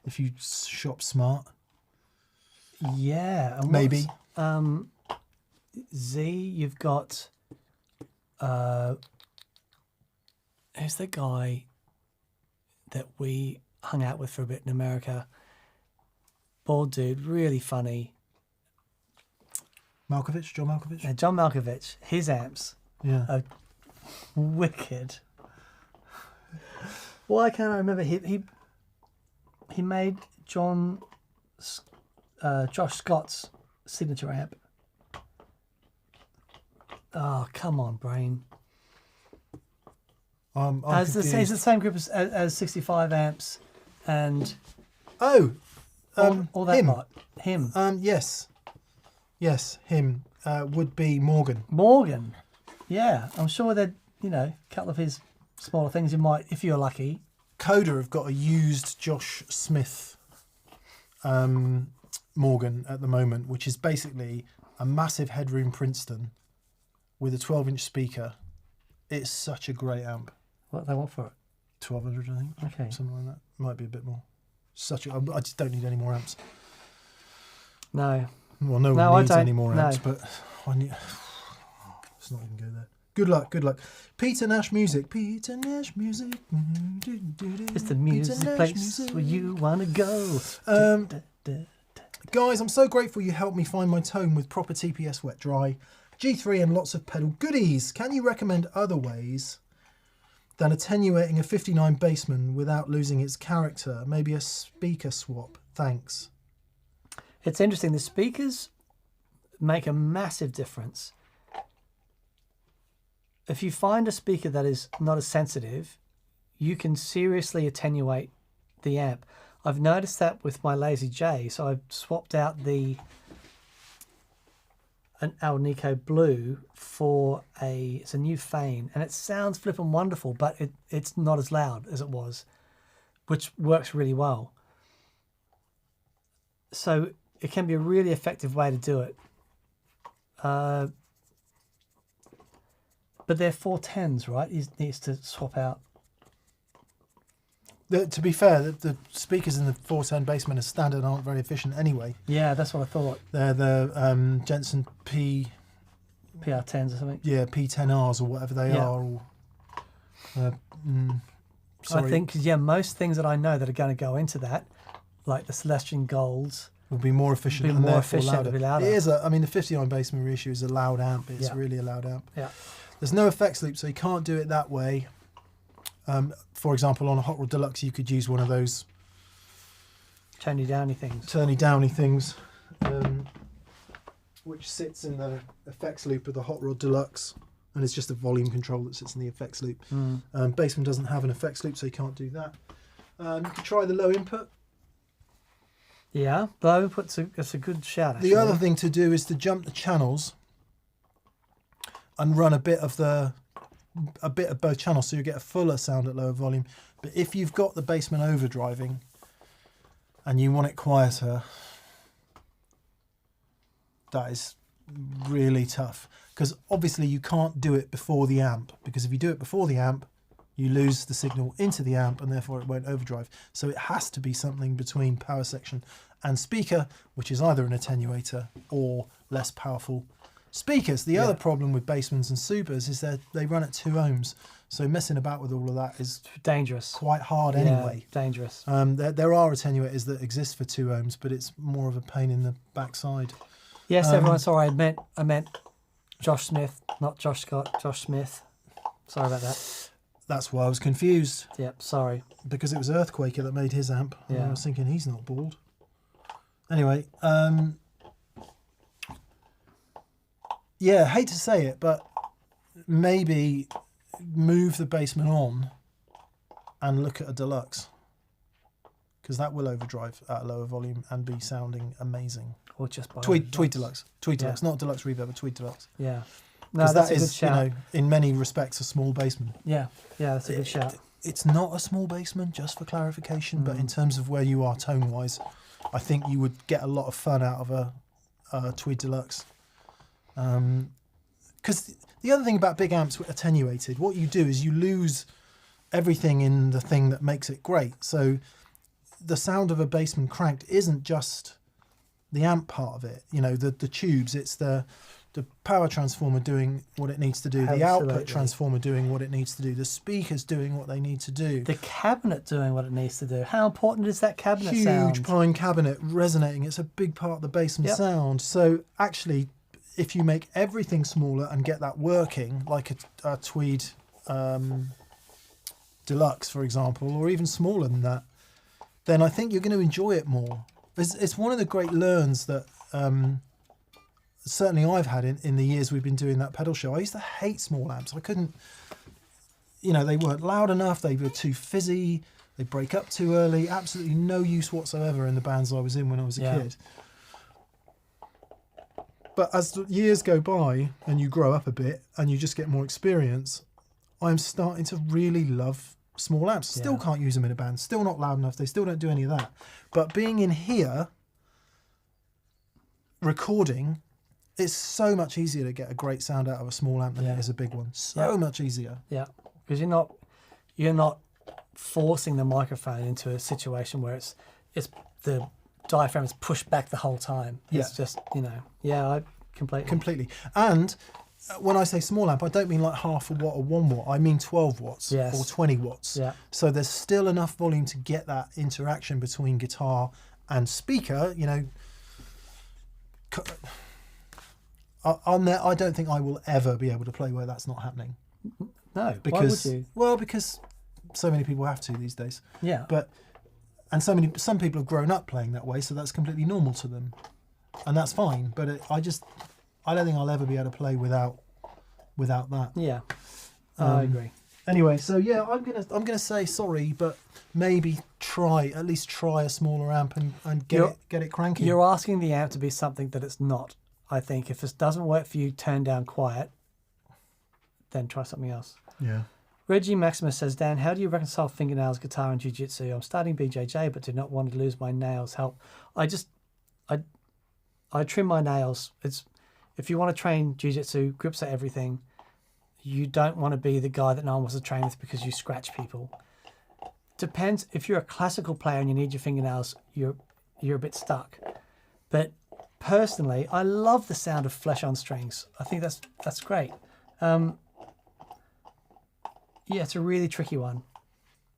if you shop smart. Yeah. And maybe. Z, you've got, who's the guy that we hung out with for a bit in America? Bald dude, really funny. John Malkovich? Yeah, John Malkovich, his amps are wicked. Why can't I remember? He made Josh Scott's signature amp. Oh, come on, brain. He's the same group as 65 amps and all that him. lot. Him. Yes, him would be Morgan. Morgan. Yeah, I'm sure that, a couple of his smaller things you might, if you're lucky. Coda have got a used Josh Smith Morgan at the moment, which is basically a massive headroom Princeton with a 12-inch speaker. It's such a great amp. What they want for it? 1,200, I think. Okay. Something like that. Might be a bit more. I just don't need any more amps. No. Well, no No, I one needs don't. any more amps, No. but I need. Let's not even go there. Good luck, good luck. Peter Nash Music. Peter Nash Music. It's the music place where you want to go. Guys, I'm so grateful you helped me find my tone with proper TPS wet dry, G3 and lots of pedal goodies. Can you recommend other ways than attenuating a 59 Bassman without losing its character? Maybe a speaker swap. Thanks. It's interesting. The speakers make a massive difference. If you find a speaker that is not as sensitive, you can seriously attenuate the amp. I've noticed that with my Lazy J, so I've swapped out an Alnico Blue for it's a new Fane, and it sounds flippin' wonderful, but it's not as loud as it was, which works really well. So it can be a really effective way to do it. But they're 410s, right? He needs to swap out. To be fair, the speakers in the 410 Bassman as standard aren't very efficient anyway. Yeah, that's what I thought. They're the Jensen PR10s or something. Yeah, P10Rs or whatever they are. Or, sorry. I think, most things that I know that are going to go into that, like the Celestian Golds, will be more efficient and more therefore efficient, louder. be louder. It is the 59 Bassman reissue is a loud amp. It's Yeah. really a loud amp. Yeah. There's no effects loop, so you can't do it that way. For example, on a Hot Rod Deluxe, you could use one of those Turny downy things. turny downy things, which sits in the effects loop of the Hot Rod Deluxe, and it's just a volume control that sits in the effects loop. Bassman doesn't have an effects loop, so you can't do that. You could try the low input. Yeah, low input's that's a good shout. Actually. The other thing to do is to jump the channels and run a bit of both channels, so you get a fuller sound at lower volume. But if you've got the Bassman overdriving and you want it quieter, that is really tough, because obviously you can't do it before the amp, because if you do it before the amp, you lose the signal into the amp and therefore it won't overdrive. So it has to be something between power section and speaker, which is either an attenuator or less powerful speakers. The other problem with Bassmans and Supers is that they run at 2 ohms. So messing about with all of that is dangerous. Quite hard anyway. Dangerous. There are attenuators that exist for 2 ohms, but it's more of a pain in the backside. Yes, everyone. Sorry, I meant Josh Smith, not Josh Scott. Josh Smith. Sorry about that. That's why I was confused. Yep. Sorry. Because it was Earthquaker that made his amp. And I was thinking he's not bald. Anyway, yeah, hate to say it, but maybe move the Bassman on and look at a Deluxe, because that will overdrive at a lower volume and be sounding amazing. Or just buy Tweed Deluxe, not Deluxe Reverb, but Tweed Deluxe. Yeah, no, that's a good shout. In many respects, a small Bassman. Yeah, that's a good shout. It's not a small Bassman, just for clarification, but in terms of where you are tone-wise, I think you would get a lot of fun out of a Tweed Deluxe. Because the other thing about big amps attenuated, what you do is you lose everything in the thing that makes it great. So the sound of a Bassman cranked isn't just the amp part of it, the tubes. It's the power transformer doing what it needs to do, the output transformer doing what it needs to do, the speakers doing what they need to do, the cabinet doing what it needs to do. How important is that cabinet sound? Huge pine cabinet resonating. It's a big part of the Bassman sound. So actually, if you make everything smaller and get that working, like a Tweed Deluxe, for example, or even smaller than that, then I think you're going to enjoy it more. It's one of the great learns that certainly I've had in the years we've been doing that pedal show. I used to hate small amps. I couldn't, they weren't loud enough. They were too fizzy. They break up too early. Absolutely no use whatsoever in the bands I was in when I was a kid. But as the years go by and you grow up a bit and you just get more experience, I'm starting to really love small amps. Still can't use them in a band. Still not loud enough. They still don't do any of that. But being in here, recording, it's so much easier to get a great sound out of a small amp than it is a big one. So much easier. Yeah, because you're not forcing the microphone into a situation where it's the diaphragm is pushed back the whole time. It's just, I Completely. And when I say small amp, I don't mean like half a watt or 1 watt. I mean 12 watts or 20 watts. Yeah. So there's still enough volume to get that interaction between guitar and speaker. On there, I don't think I will ever be able to play where that's not happening. No, Because, why would you? Well, because so many people have to these days. Yeah. And some people have grown up playing that way, so that's completely normal to them, and that's fine. But I don't think I'll ever be able to play without that. Yeah, I agree. Anyway, so yeah, I'm gonna say sorry, but maybe at least try a smaller amp and get it cranking. You're asking the amp to be something that it's not. I think if this doesn't work for you, turn down quiet, then try something else. Yeah. Reggie Maximus says, Dan, how do you reconcile fingernails, guitar, and jiu-jitsu? I'm starting BJJ, but do not want to lose my nails. Help. I trim my nails. If you want to train jiu-jitsu, grips are everything. You don't want to be the guy that no one wants to train with because you scratch people. Depends. If you're a classical player and you need your fingernails, you're a bit stuck. But personally, I love the sound of flesh on strings. I think that's great. Yeah, it's a really tricky one.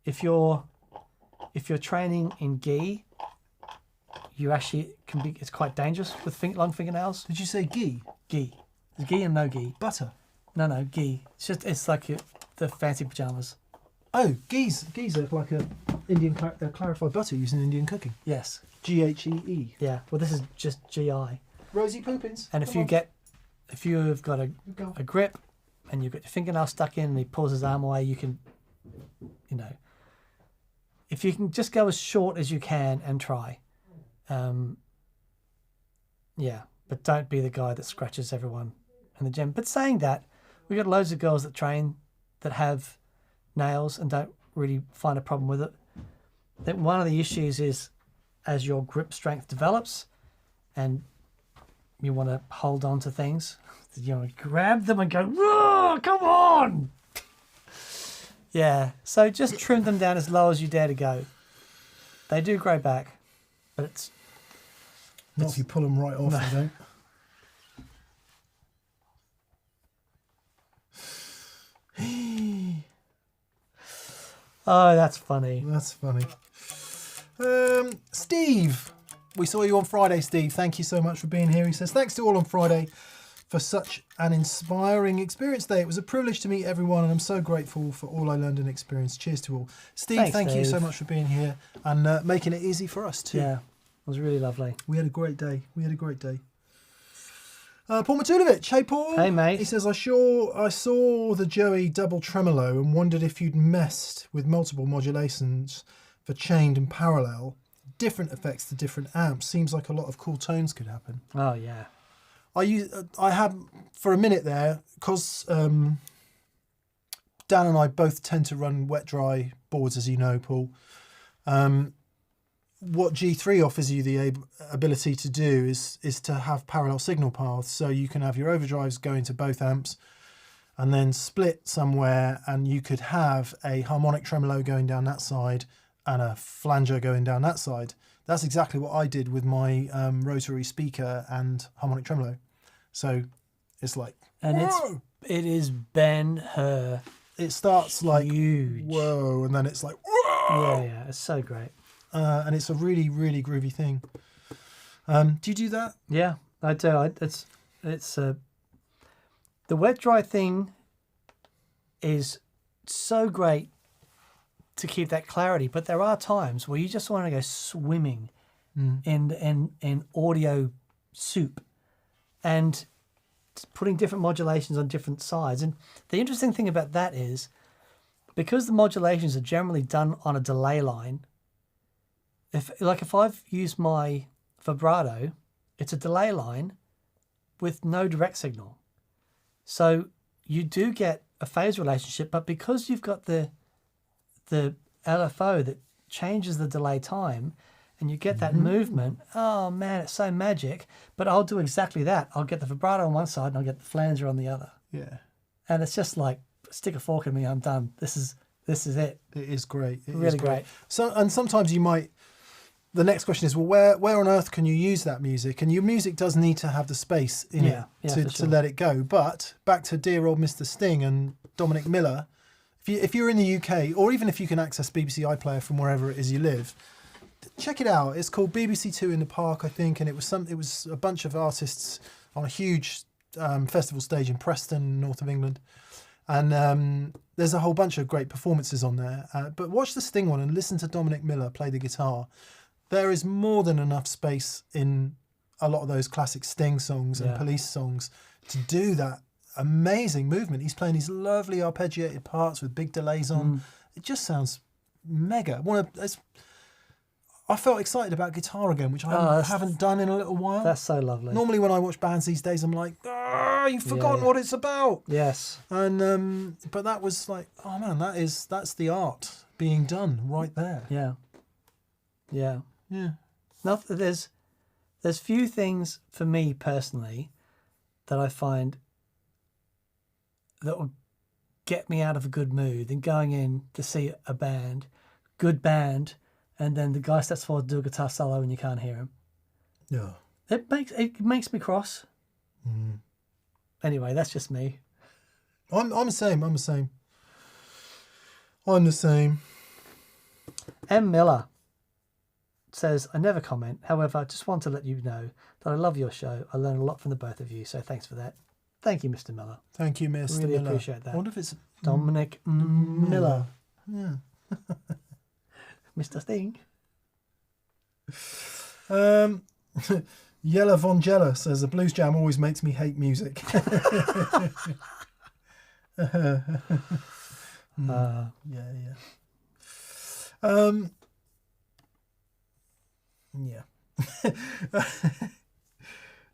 If you're training in gi, you actually it's quite dangerous with long fingernails. Did you say ghee? Gi. There's gi and no gi. Butter. No, gi. It's like the fancy pajamas. Oh, geese are like a Indian clarified butter used in Indian cooking. Yes. GHEE. Yeah. Well, this is just GI. Rosie Poopins. And if you've got a grip and you've got your fingernail stuck in and he pulls his arm away, you can, if you can just go as short as you can and try. But don't be the guy that scratches everyone in the gym. But saying that, we've got loads of girls that train that have nails and don't really find a problem with it. I think one of the issues is as your grip strength develops and you want to hold on to things, you want to grab them and go, whoa, come on! Yeah, so just trim them down as low as you dare to go. They do grow back, but it's... Not if you pull them right off, they don't. Oh, that's funny. That's funny. Steve, we saw you on Friday, Steve. Thank you so much for being here. He says, thanks to all on Friday for such an inspiring experience day. It was a privilege to meet everyone, and I'm so grateful for all I learned and experienced. Cheers to all. Steve, thank you so much for being here and making it easy for us too. Yeah, it was really lovely. We had a great day. Paul Matulovic. Hey, Paul. Hey, mate. He says, I saw the Joey double tremolo and wondered if you'd messed with multiple modulations for chained and parallel. Different effects to different amps. Seems like a lot of cool tones could happen. Oh, yeah. I have, for a minute there, because Dan and I both tend to run wet-dry boards, as you know, Paul. What G3 offers you the ability to do is to have parallel signal paths, so you can have your overdrives going to both amps and then split somewhere, and you could have a harmonic tremolo going down that side and a flanger going down that side. That's exactly what I did with my rotary speaker and harmonic tremolo. So it's like, and whoa! It is Ben-Hur. It starts like huge. Whoa, and then it's like whoa. Yeah, it's so great. And it's a really, really groovy thing. Do you do that? Yeah, I do. It's the wet dry thing is so great to keep that clarity, but there are times where you just want to go swimming in audio soup and putting different modulations on different sides. And the interesting thing about that is because the modulations are generally done on a delay line. If I've used my vibrato, it's a delay line with no direct signal. So you do get a phase relationship, but because you've got the LFO that changes the delay time and you get that movement, oh man, it's so magic. But I'll do exactly that. I'll get the vibrato on one side and I'll get the flanger on the other. Yeah. And it's just like, stick a fork in me, I'm done. This is This is it. It is great. It is Really great. So, and sometimes you might. The next question is, well, where on earth can you use that music? And your music does need to have the space in Yeah, it for to sure. let it go. But back to dear old Mr. Sting and Dominic Miller. If you're in the UK, or even if you can access BBC iPlayer from wherever it is you live, check it out. It's called BBC Two in the Park, I think, and it was a bunch of artists on a huge festival stage in Preston, north of England, and there's a whole bunch of great performances on there. But watch the Sting one and listen to Dominic Miller play the guitar. There is more than enough space in a lot of those classic Sting songs and Police songs to do that amazing movement. He's playing these lovely arpeggiated parts with big delays on. It just sounds mega. I felt excited about guitar again, which I haven't done in a little while. That's so lovely. Normally when I watch bands these days, I'm like, you've forgotten what it's about. Yes. And but that was like, oh man, that's the art being done right there. Yeah. Yeah. Yeah. Now, there's few things for me personally that I find that will get me out of a good mood than going in to see a good band, and then the guy steps forward to do a guitar solo and you can't hear him. Yeah. It makes me cross. Anyway, that's just me. I'm the same. I'm the same. M. Miller says, I never comment. However, I just want to let you know that I love your show. I learn a lot from the both of you, so thanks for that. Thank you, Mr. Miller. Thank you, Mr. Really Miller. appreciate that. I wonder if it's Dominic Miller. Yeah. Mr. Sting. Yella Von Jella says, the blues jam always makes me hate music. Yeah. Yeah.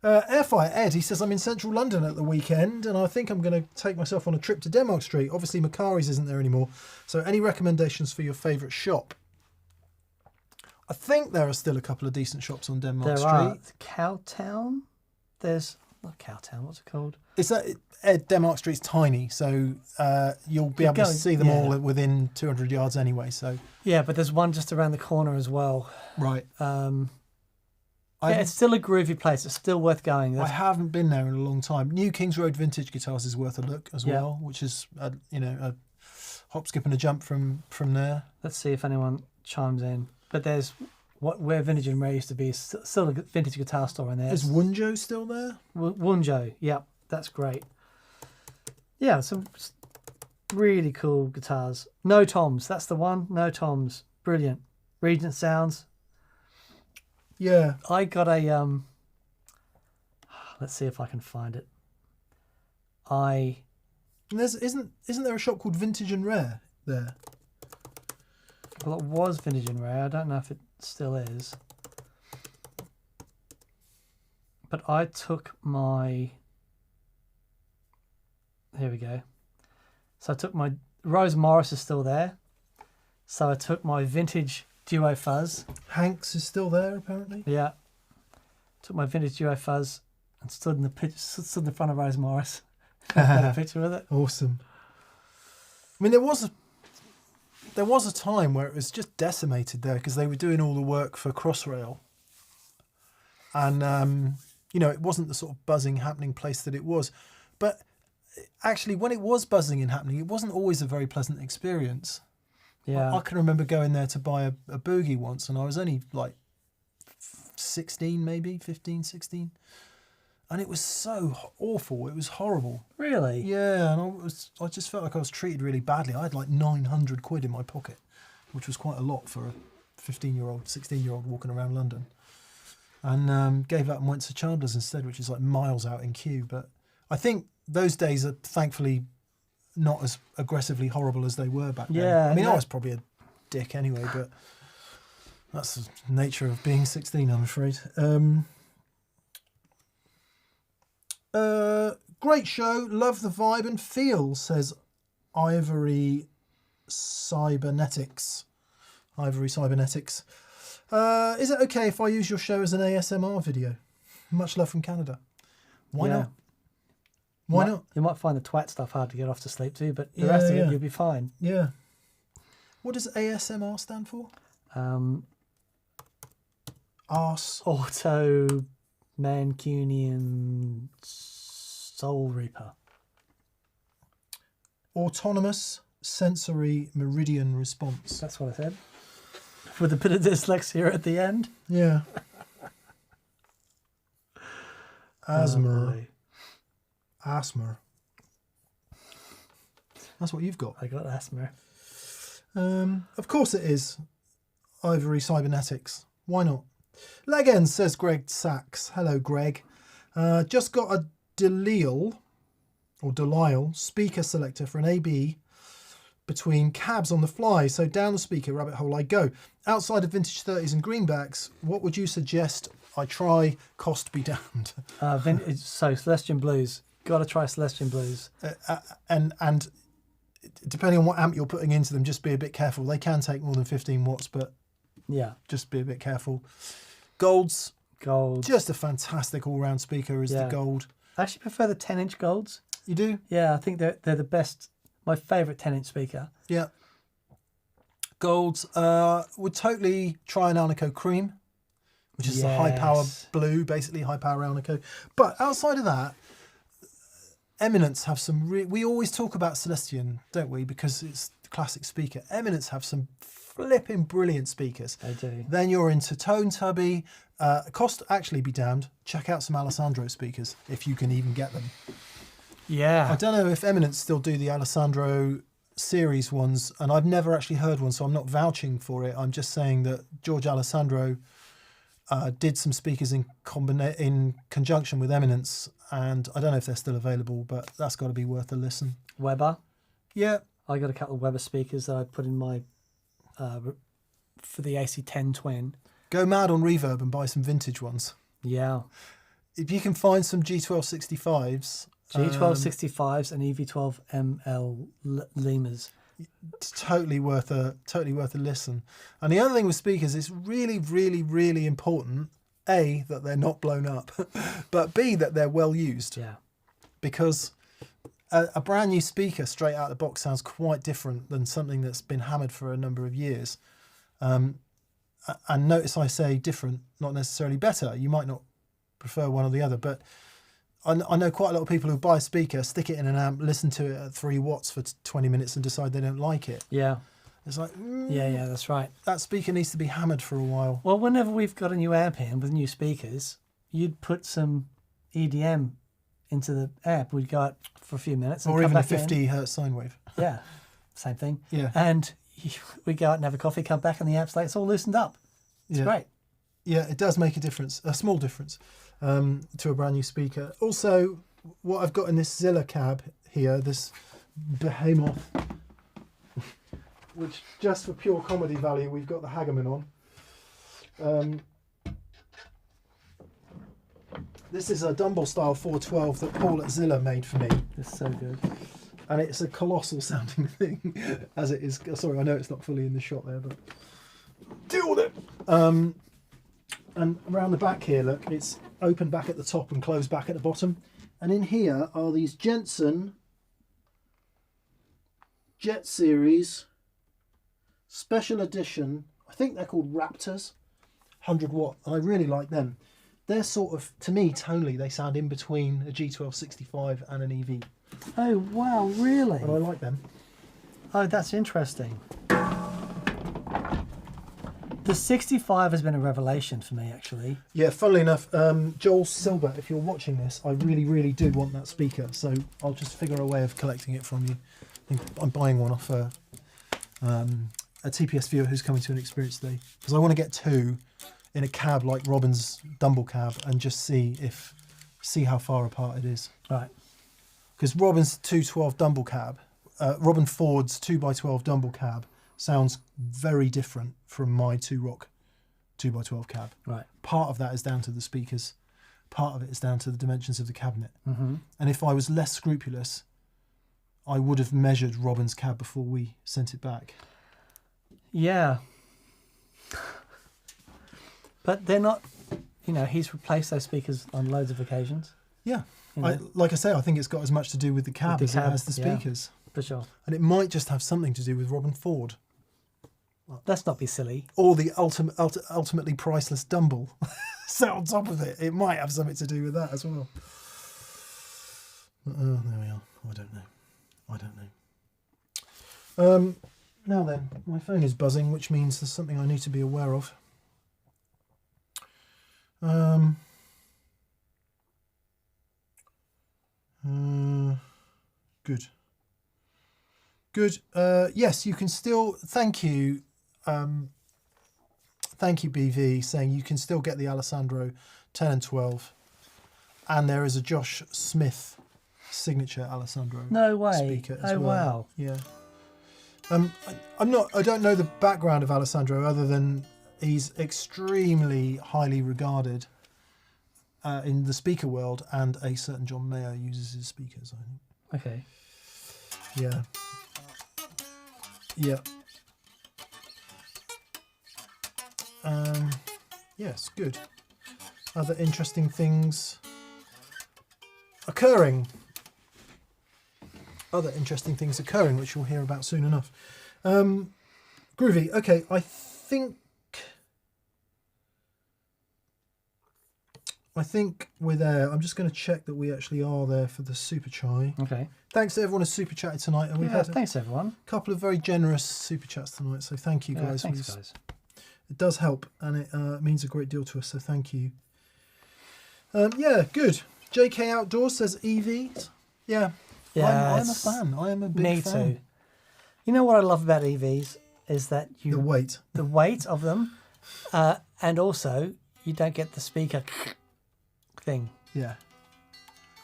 Airfire Ed, he says, I'm in central London at the weekend and I think I'm going to take myself on a trip to Denmark Street. Obviously Macari's isn't there anymore, so any recommendations for your favourite shop? I think there are still a couple of decent shops on Denmark Street. Are Cowtown. There's not Cowtown, what's it called? It's Denmark Street's tiny, so you'll be able to see them all within 200 yards anyway. So yeah, but there's one just around the corner as well. Right. It's still a groovy place. It's still worth going. I haven't been there in a long time. New Kings Road Vintage Guitars is worth a look as well, which is a hop, skip, and a jump from there. Let's see if anyone chimes in. But there's where Vintage and Rare used to be. Still a vintage guitar store in there. Is Wunjo still there? Wunjo, yeah, that's great. Yeah, some really cool guitars. No Toms, that's the one. No Toms, brilliant. Regent Sounds. Yeah, I got a let's see if I can find it. And isn't there a shop called Vintage and Rare there? Well, it was Vintage and Rare. I don't know if it still is. But I took my... Here we go. So I took my... Rose Morris is still there. So I took my vintage Duo Fuzz. Hanks is still there, apparently. Yeah. Took my vintage Duo Fuzz and stood in the front of Rose Morris. Got a picture with it. Awesome. I mean, there was a time where it was just decimated there because they were doing all the work for Crossrail. And, it wasn't the sort of buzzing, happening place that it was. But actually, when it was buzzing and happening, it wasn't always a very pleasant experience. Yeah. I can remember going there to buy a boogie once, and I was only like 16, maybe 15, 16. And it was so awful. It was horrible. Really? Yeah, and I just felt like I was treated really badly. I had like 900 quid in my pocket, which was quite a lot for a 15-year-old, 16-year-old walking around London. And gave up and went to Chandler's instead, which is like miles out in Kew. But I think those days are thankfully not as aggressively horrible as they were back then. Yeah. I mean, I was probably a dick anyway, but that's the nature of being 16, I'm afraid. Great show, love the vibe and feel, says Ivory Cybernetics. Is it okay if I use your show as an ASMR video? Much love from Canada. Why not? Why not? You might find the twat stuff hard to get off to sleep to, but the rest of it, you'll be fine. Yeah. What does ASMR stand for? Arse. Auto Mancunian Soul Reaper. Autonomous Sensory Meridian Response. That's what I said. With a bit of dyslexia at the end. Yeah. Asthma. Oh, boy. Asthma. That's what you've got. I got asthma. Of course it is. Ivory Cybernetics. Why not? Legends, says Greg Sachs. Hello, Greg. Just got a Delisle speaker selector for an AB between cabs on the fly. So down the speaker rabbit hole I go. Outside of vintage 30s and greenbacks, what would you suggest I try? Cost be damned. So Celestian Blues. Got to try Celestian Blues. And depending on what amp you're putting into them, just be a bit careful. They can take more than 15 watts, but yeah, just be a bit careful. Gold. Just a fantastic all-round speaker is the Gold. I actually prefer the 10-inch Golds. You do? Yeah, I think they're the best. My favourite 10-inch speaker. Yeah. Golds. Would totally try an Alnico Cream, which is a high-power blue, basically high-power Alnico. But outside of that, Eminence have some... we always talk about Celestian, don't we? Because it's the classic speaker. Eminence have some flipping brilliant speakers. They do. Then you're into Tone Tubby. Cost actually be damned. Check out some Alessandro speakers, if you can even get them. Yeah. I don't know if Eminence still do the Alessandro series ones, and I've never actually heard one, so I'm not vouching for it. I'm just saying that George Alessandro did some speakers in conjunction with Eminence, and I don't know if they're still available, but that's got to be worth a listen. Weber. Yeah. I got a couple of Weber speakers that I put in my for the AC10 Twin. Go mad on Reverb and buy some vintage ones. Yeah. If you can find some G1265s. G1265s and EV12ML Lemurs. It's totally worth a listen. And the other thing with speakers, it's really, really, really important, A, that they're not blown up, but B, that they're well used. Yeah. Because a brand new speaker straight out of the box sounds quite different than something that's been hammered for a number of years. And notice I say different, not necessarily better. You might not prefer one or the other, but I know quite a lot of people who buy a speaker, stick it in an amp, listen to it at 3 watts for 20 minutes and decide they don't like it. Yeah. It's like... Yeah, that's right. That speaker needs to be hammered for a while. Well, whenever we've got a new amp in with new speakers, you'd put some EDM into the amp. We'd go out for a few minutes. And or come even a back 50 hertz sine wave. Yeah, same thing. Yeah. And we go out and have a coffee, come back, and the amp's like, it's all loosened up. It's great. Yeah, it does make a difference, a small difference, to a brand new speaker. Also, what I've got in this Zilla cab here, this behemoth, which just for pure comedy value, we've got the Hagerman on. This is a Dumble style 412 that Paul at Zilla made for me. It's so good. And it's a colossal sounding thing, as it is. Sorry, I know it's not fully in the shot there, but deal with it. And around the back here, look, it's open back at the top and closed back at the bottom. And in here are these Jensen Jet Series Special Edition. I think they're called Raptors, 100 watt. And I really like them. They're sort of, to me, tonally, they sound in between a G1265 and an EV. Oh, wow, really? And I like them. Oh, that's interesting. The 65 has been a revelation for me, actually. Yeah, funnily enough, Joel Silbert, if you're watching this, I really, really do want that speaker. So I'll just figure a way of collecting it from you. I think I'm buying one off a TPS viewer who's coming to an experience today. Because I want to get 2 in a cab like Robin's Dumble cab and just see how far apart it is. Right. Because Robin's 212 Dumble cab, Robin Ford's 2x12 Dumble cab sounds very different from my 2-Rock 2x12 cab. Right. Part of that is down to the speakers. Part of it is down to the dimensions of the cabinet. Mm-hmm. And if I was less scrupulous, I would have measured Robin's cab before we sent it back. Yeah. But they're not, he's replaced those speakers on loads of occasions. Yeah. Like I say, I think it's got as much to do with the cab as it has the speakers. For sure. And it might just have something to do with Robin Ford. Let's not be silly. Or the ultimately priceless Dumble set on top of it. It might have something to do with that as well. There we are. I don't know. Now then, my phone is buzzing, which means there's something I need to be aware of. Good. Yes, you can still. Thank you. Thank you, BV, saying you can still get the Alessandro 10 and 12, and there is a Josh Smith signature Alessandro. No way. Speaker as Oh well. wow. Yeah. I don't know the background of Alessandro other than he's extremely highly regarded in the speaker world, and a certain John Mayer uses his speakers, I think. Okay. Yeah. Yeah. Yes, good. Other interesting things occurring. Which you'll hear about soon enough. Groovy. Okay, I think we're there. I'm just going to check that we actually are there for the super chai. Okay. Thanks to everyone who's super chatted tonight, and we've had thanks everyone. a couple of very generous super chats tonight. So thank you guys. Thanks guys. It does help, and it means a great deal to us. So thank you. Yeah, good. JK Outdoors says EVs. Yeah. Yeah, I'm a fan. I am a big me fan. too. You know what I love about EVs is that The weight. of them, and also you don't get the speaker thing. Yeah.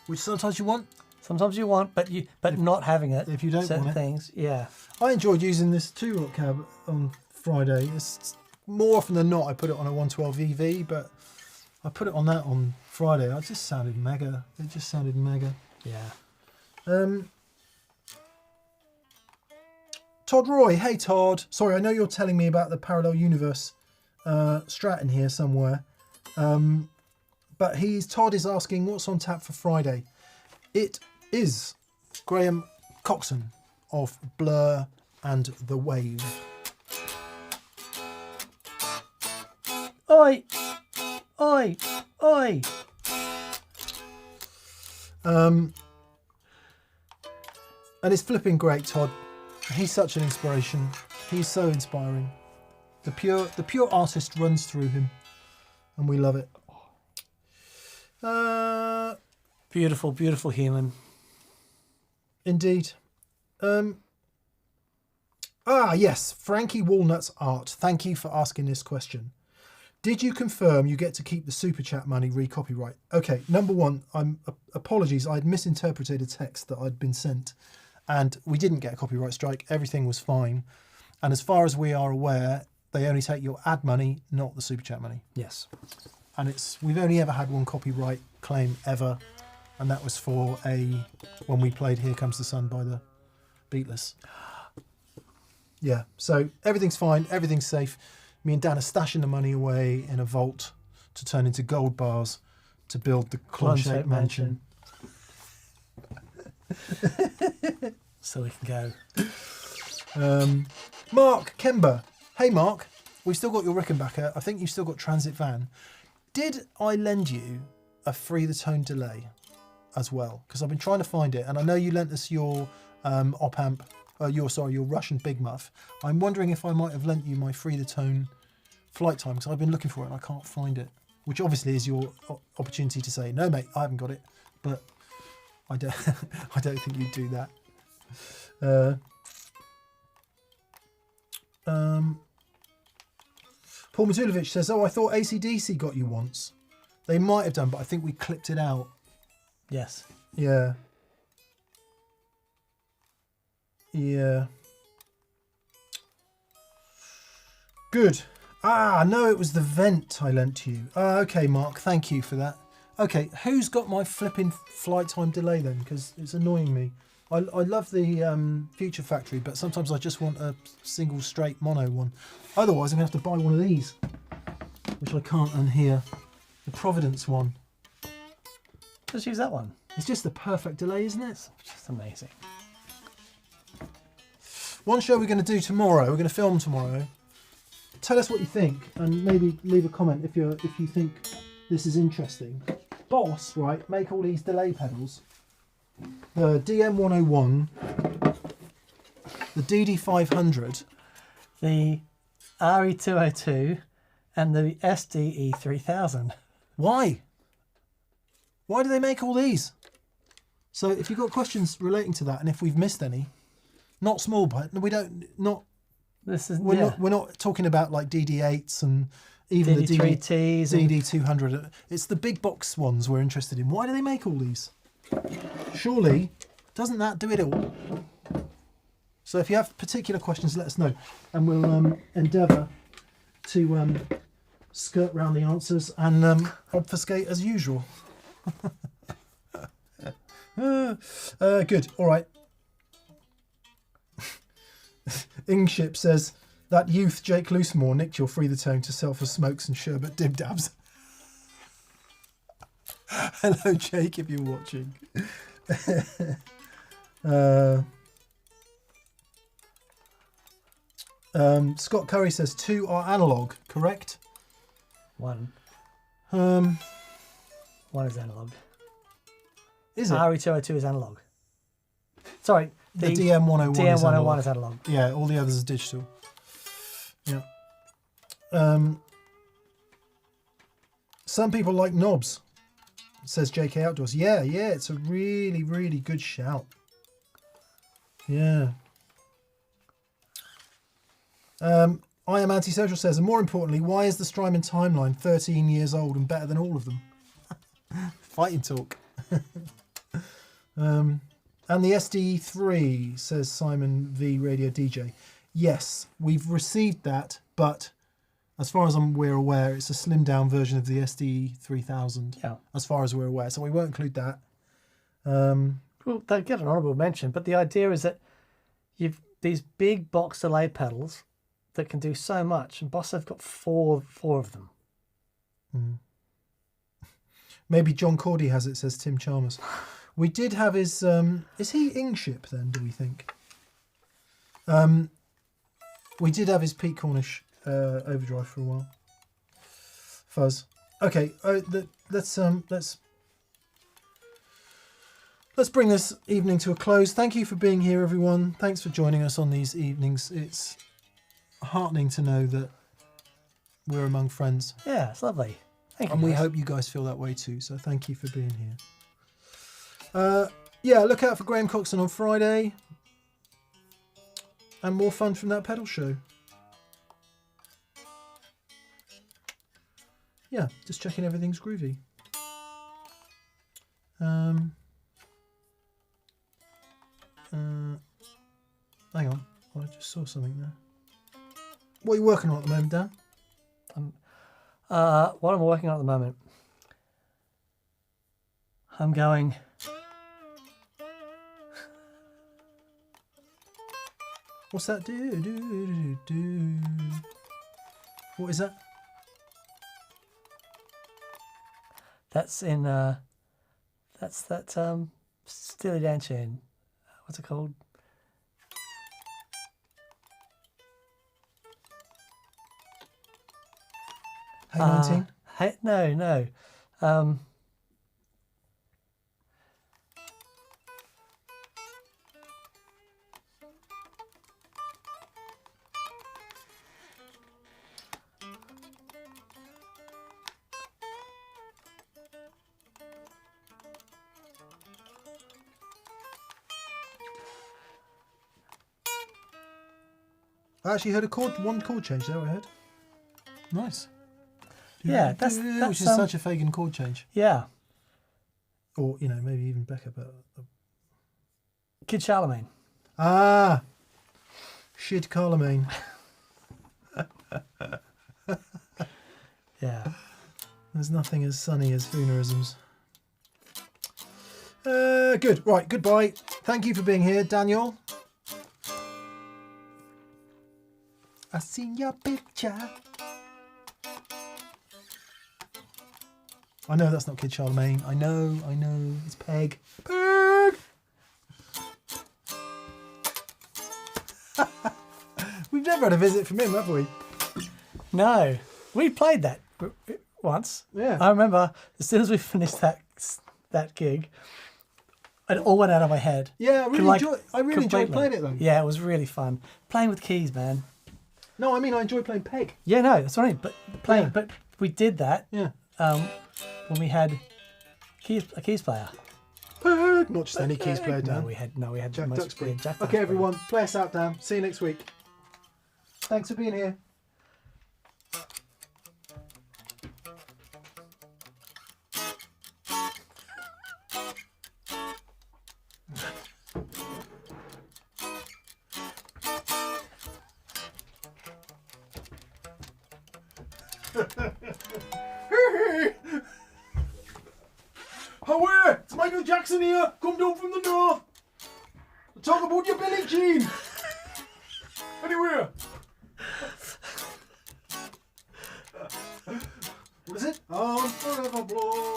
Which sometimes you want. Sometimes you want, but not having it. If you don't certain want it. things, yeah. I enjoyed using this 2-rock cab on Friday. It's more often than not I put it on a 112 EV, but I put it on that on Friday. It just sounded mega. Yeah. Todd Roy, hey Todd. Sorry, I know you're telling me about the parallel universe strat in here somewhere. But Todd is asking what's on tap for Friday. It is Graham Coxon of Blur and The Wave. Oi! Oi! Oi! And it's flipping great, Todd. He's such an inspiration. He's so inspiring. The pure artist runs through him, and we love it. Beautiful, beautiful human. Indeed. Yes, Frankie Walnut's art. Thank you for asking this question. Did you confirm you get to keep the super chat money re-copyright? Okay, number one, apologies. I'd misinterpreted a text that I'd been sent, and we didn't get a copyright strike. Everything was fine. And as far as we are aware, they only take your ad money, not the super chat money. Yes. And we've only ever had one copyright claim ever, and that was for when we played Here Comes the Sun by the Beatles. Yeah, so everything's fine, everything's safe. Me and Dan are stashing the money away in a vault to turn into gold bars to build the clone-shaped mansion. So we can go. Mark Kember. Hey Mark, we've still got your Rickenbacker. I think you've still got Transit Van. Did I lend you a Free the Tone delay as well? Because I've been trying to find it, and I know you lent us your op-amp, your Russian Big Muff. I'm wondering if I might have lent you my Free the Tone flight time, because I've been looking for it and I can't find it. Which obviously is your opportunity to say, no mate, I haven't got it. But I don't think you'd do that. Paul Matulovic says, I thought AC/DC got you once. They might have done, but I think we clipped it out. Yes. Yeah. Yeah. Good. No, it was the vent I lent you. Okay, Mark, thank you for that. Okay, who's got my flipping flight time delay then? Because it's annoying me. I love the Future Factory, but sometimes I just want a single straight mono one. Otherwise, I'm going to have to buy one of these, which I can't unhear. The Providence one. Just use that one. It's just the perfect delay, isn't it? It's just amazing. One show we're going to do tomorrow, we're going to film tomorrow, tell us what you think, and maybe leave a comment if you think this is interesting. Boss, right, make all these delay pedals. The DM101, the DD500, The RE202 and the SDE3000. Why? Why do they make all these? So if you've got questions relating to that, and if we've missed any, not small, but we don't, not, This is we're not talking about like DD8s and even the DD3Ts. DD200. It's the big box ones we're interested in. Why do they make all these? Surely, doesn't that do it all? So if you have particular questions, let us know, and we'll endeavour to skirt round the answers and obfuscate as usual. Good. All right. Ingship says that youth Jake Loosemore nicked your Free the Tone to sell for smokes and sherbet dib dabs. Hello, Jake, if you're watching. Scott Curry says 2 are analog, correct? One Um, is analog. is it? RE202 is analog. Sorry, The DM101 DM101 is analog. Yeah, all the others are digital. Yeah. Some people like knobs, says JK Outdoors. Yeah, it's a really, really good shout. Yeah. I Am Antisocial says, and more importantly, why is the Strymon timeline 13 years old and better than all of them? Fighting talk. And the SD3, says Simon V Radio DJ. Yes, we've received that, but as far as we're aware, it's a slimmed down version of the SD3000. Yeah. As far as we're aware, so we won't include that. Well, they get an honourable mention, but the idea is that you've these big box delay pedals that can do so much, and Boss have got four of them. Maybe John Cordy has it, says Tim Chalmers. We did have his... is he Ingship then, do we think? We did have his Pete Cornish overdrive for a while. Fuzz. Okay, let's bring this evening to a close. Thank you for being here, everyone. Thanks for joining us on these evenings. It's heartening to know that we're among friends. Yeah, it's lovely. Thank you. And we guys. hope you guys feel that way too. So thank you for being here. Yeah, look out for Graham Coxon on Friday. And more fun from that pedal show. Yeah, just checking everything's groovy. Hang on, I just saw something there. What are you working on at the moment, Dan? What I'm working on at the moment, I'm going. What's that? Do. What is that? That's in. That's that Steely Dan tune. What's it called? Hey 19? Hey, no. I actually heard one chord change there, I heard. Nice. Yeah, that's which is such a Fagan chord change. Yeah. Or, maybe even Becca, but... Kid Charlemagne. Ah! Shid Carlemagne. Yeah. There's nothing as sunny as Foonerisms. Good. Right, goodbye. Thank you for being here, Daniel. I seen your picture. I know that's not Kid Charlemagne. I know. It's Peg. Peg! We've never had a visit from him, have we? No, we played that once. Yeah. I remember as soon as we finished that gig, it all went out of my head. Yeah, I really enjoyed completely. playing it then. Yeah, it was really fun playing with keys, man. No, I mean I enjoy playing peg. Yeah, no, that's what I mean. But playing, Yeah. but we did that Yeah. when we had a keys player. Peg, not just any keys player, Dan. No, we had Jack most Duxbury. Jack Okay, Duxbury. everyone, play us out, Dan. See you next week. Thanks for being here. How it's Michael Jackson here. Come down from the north. Talk about your Billie Jean. Anywhere. What is it? I'm forever blown.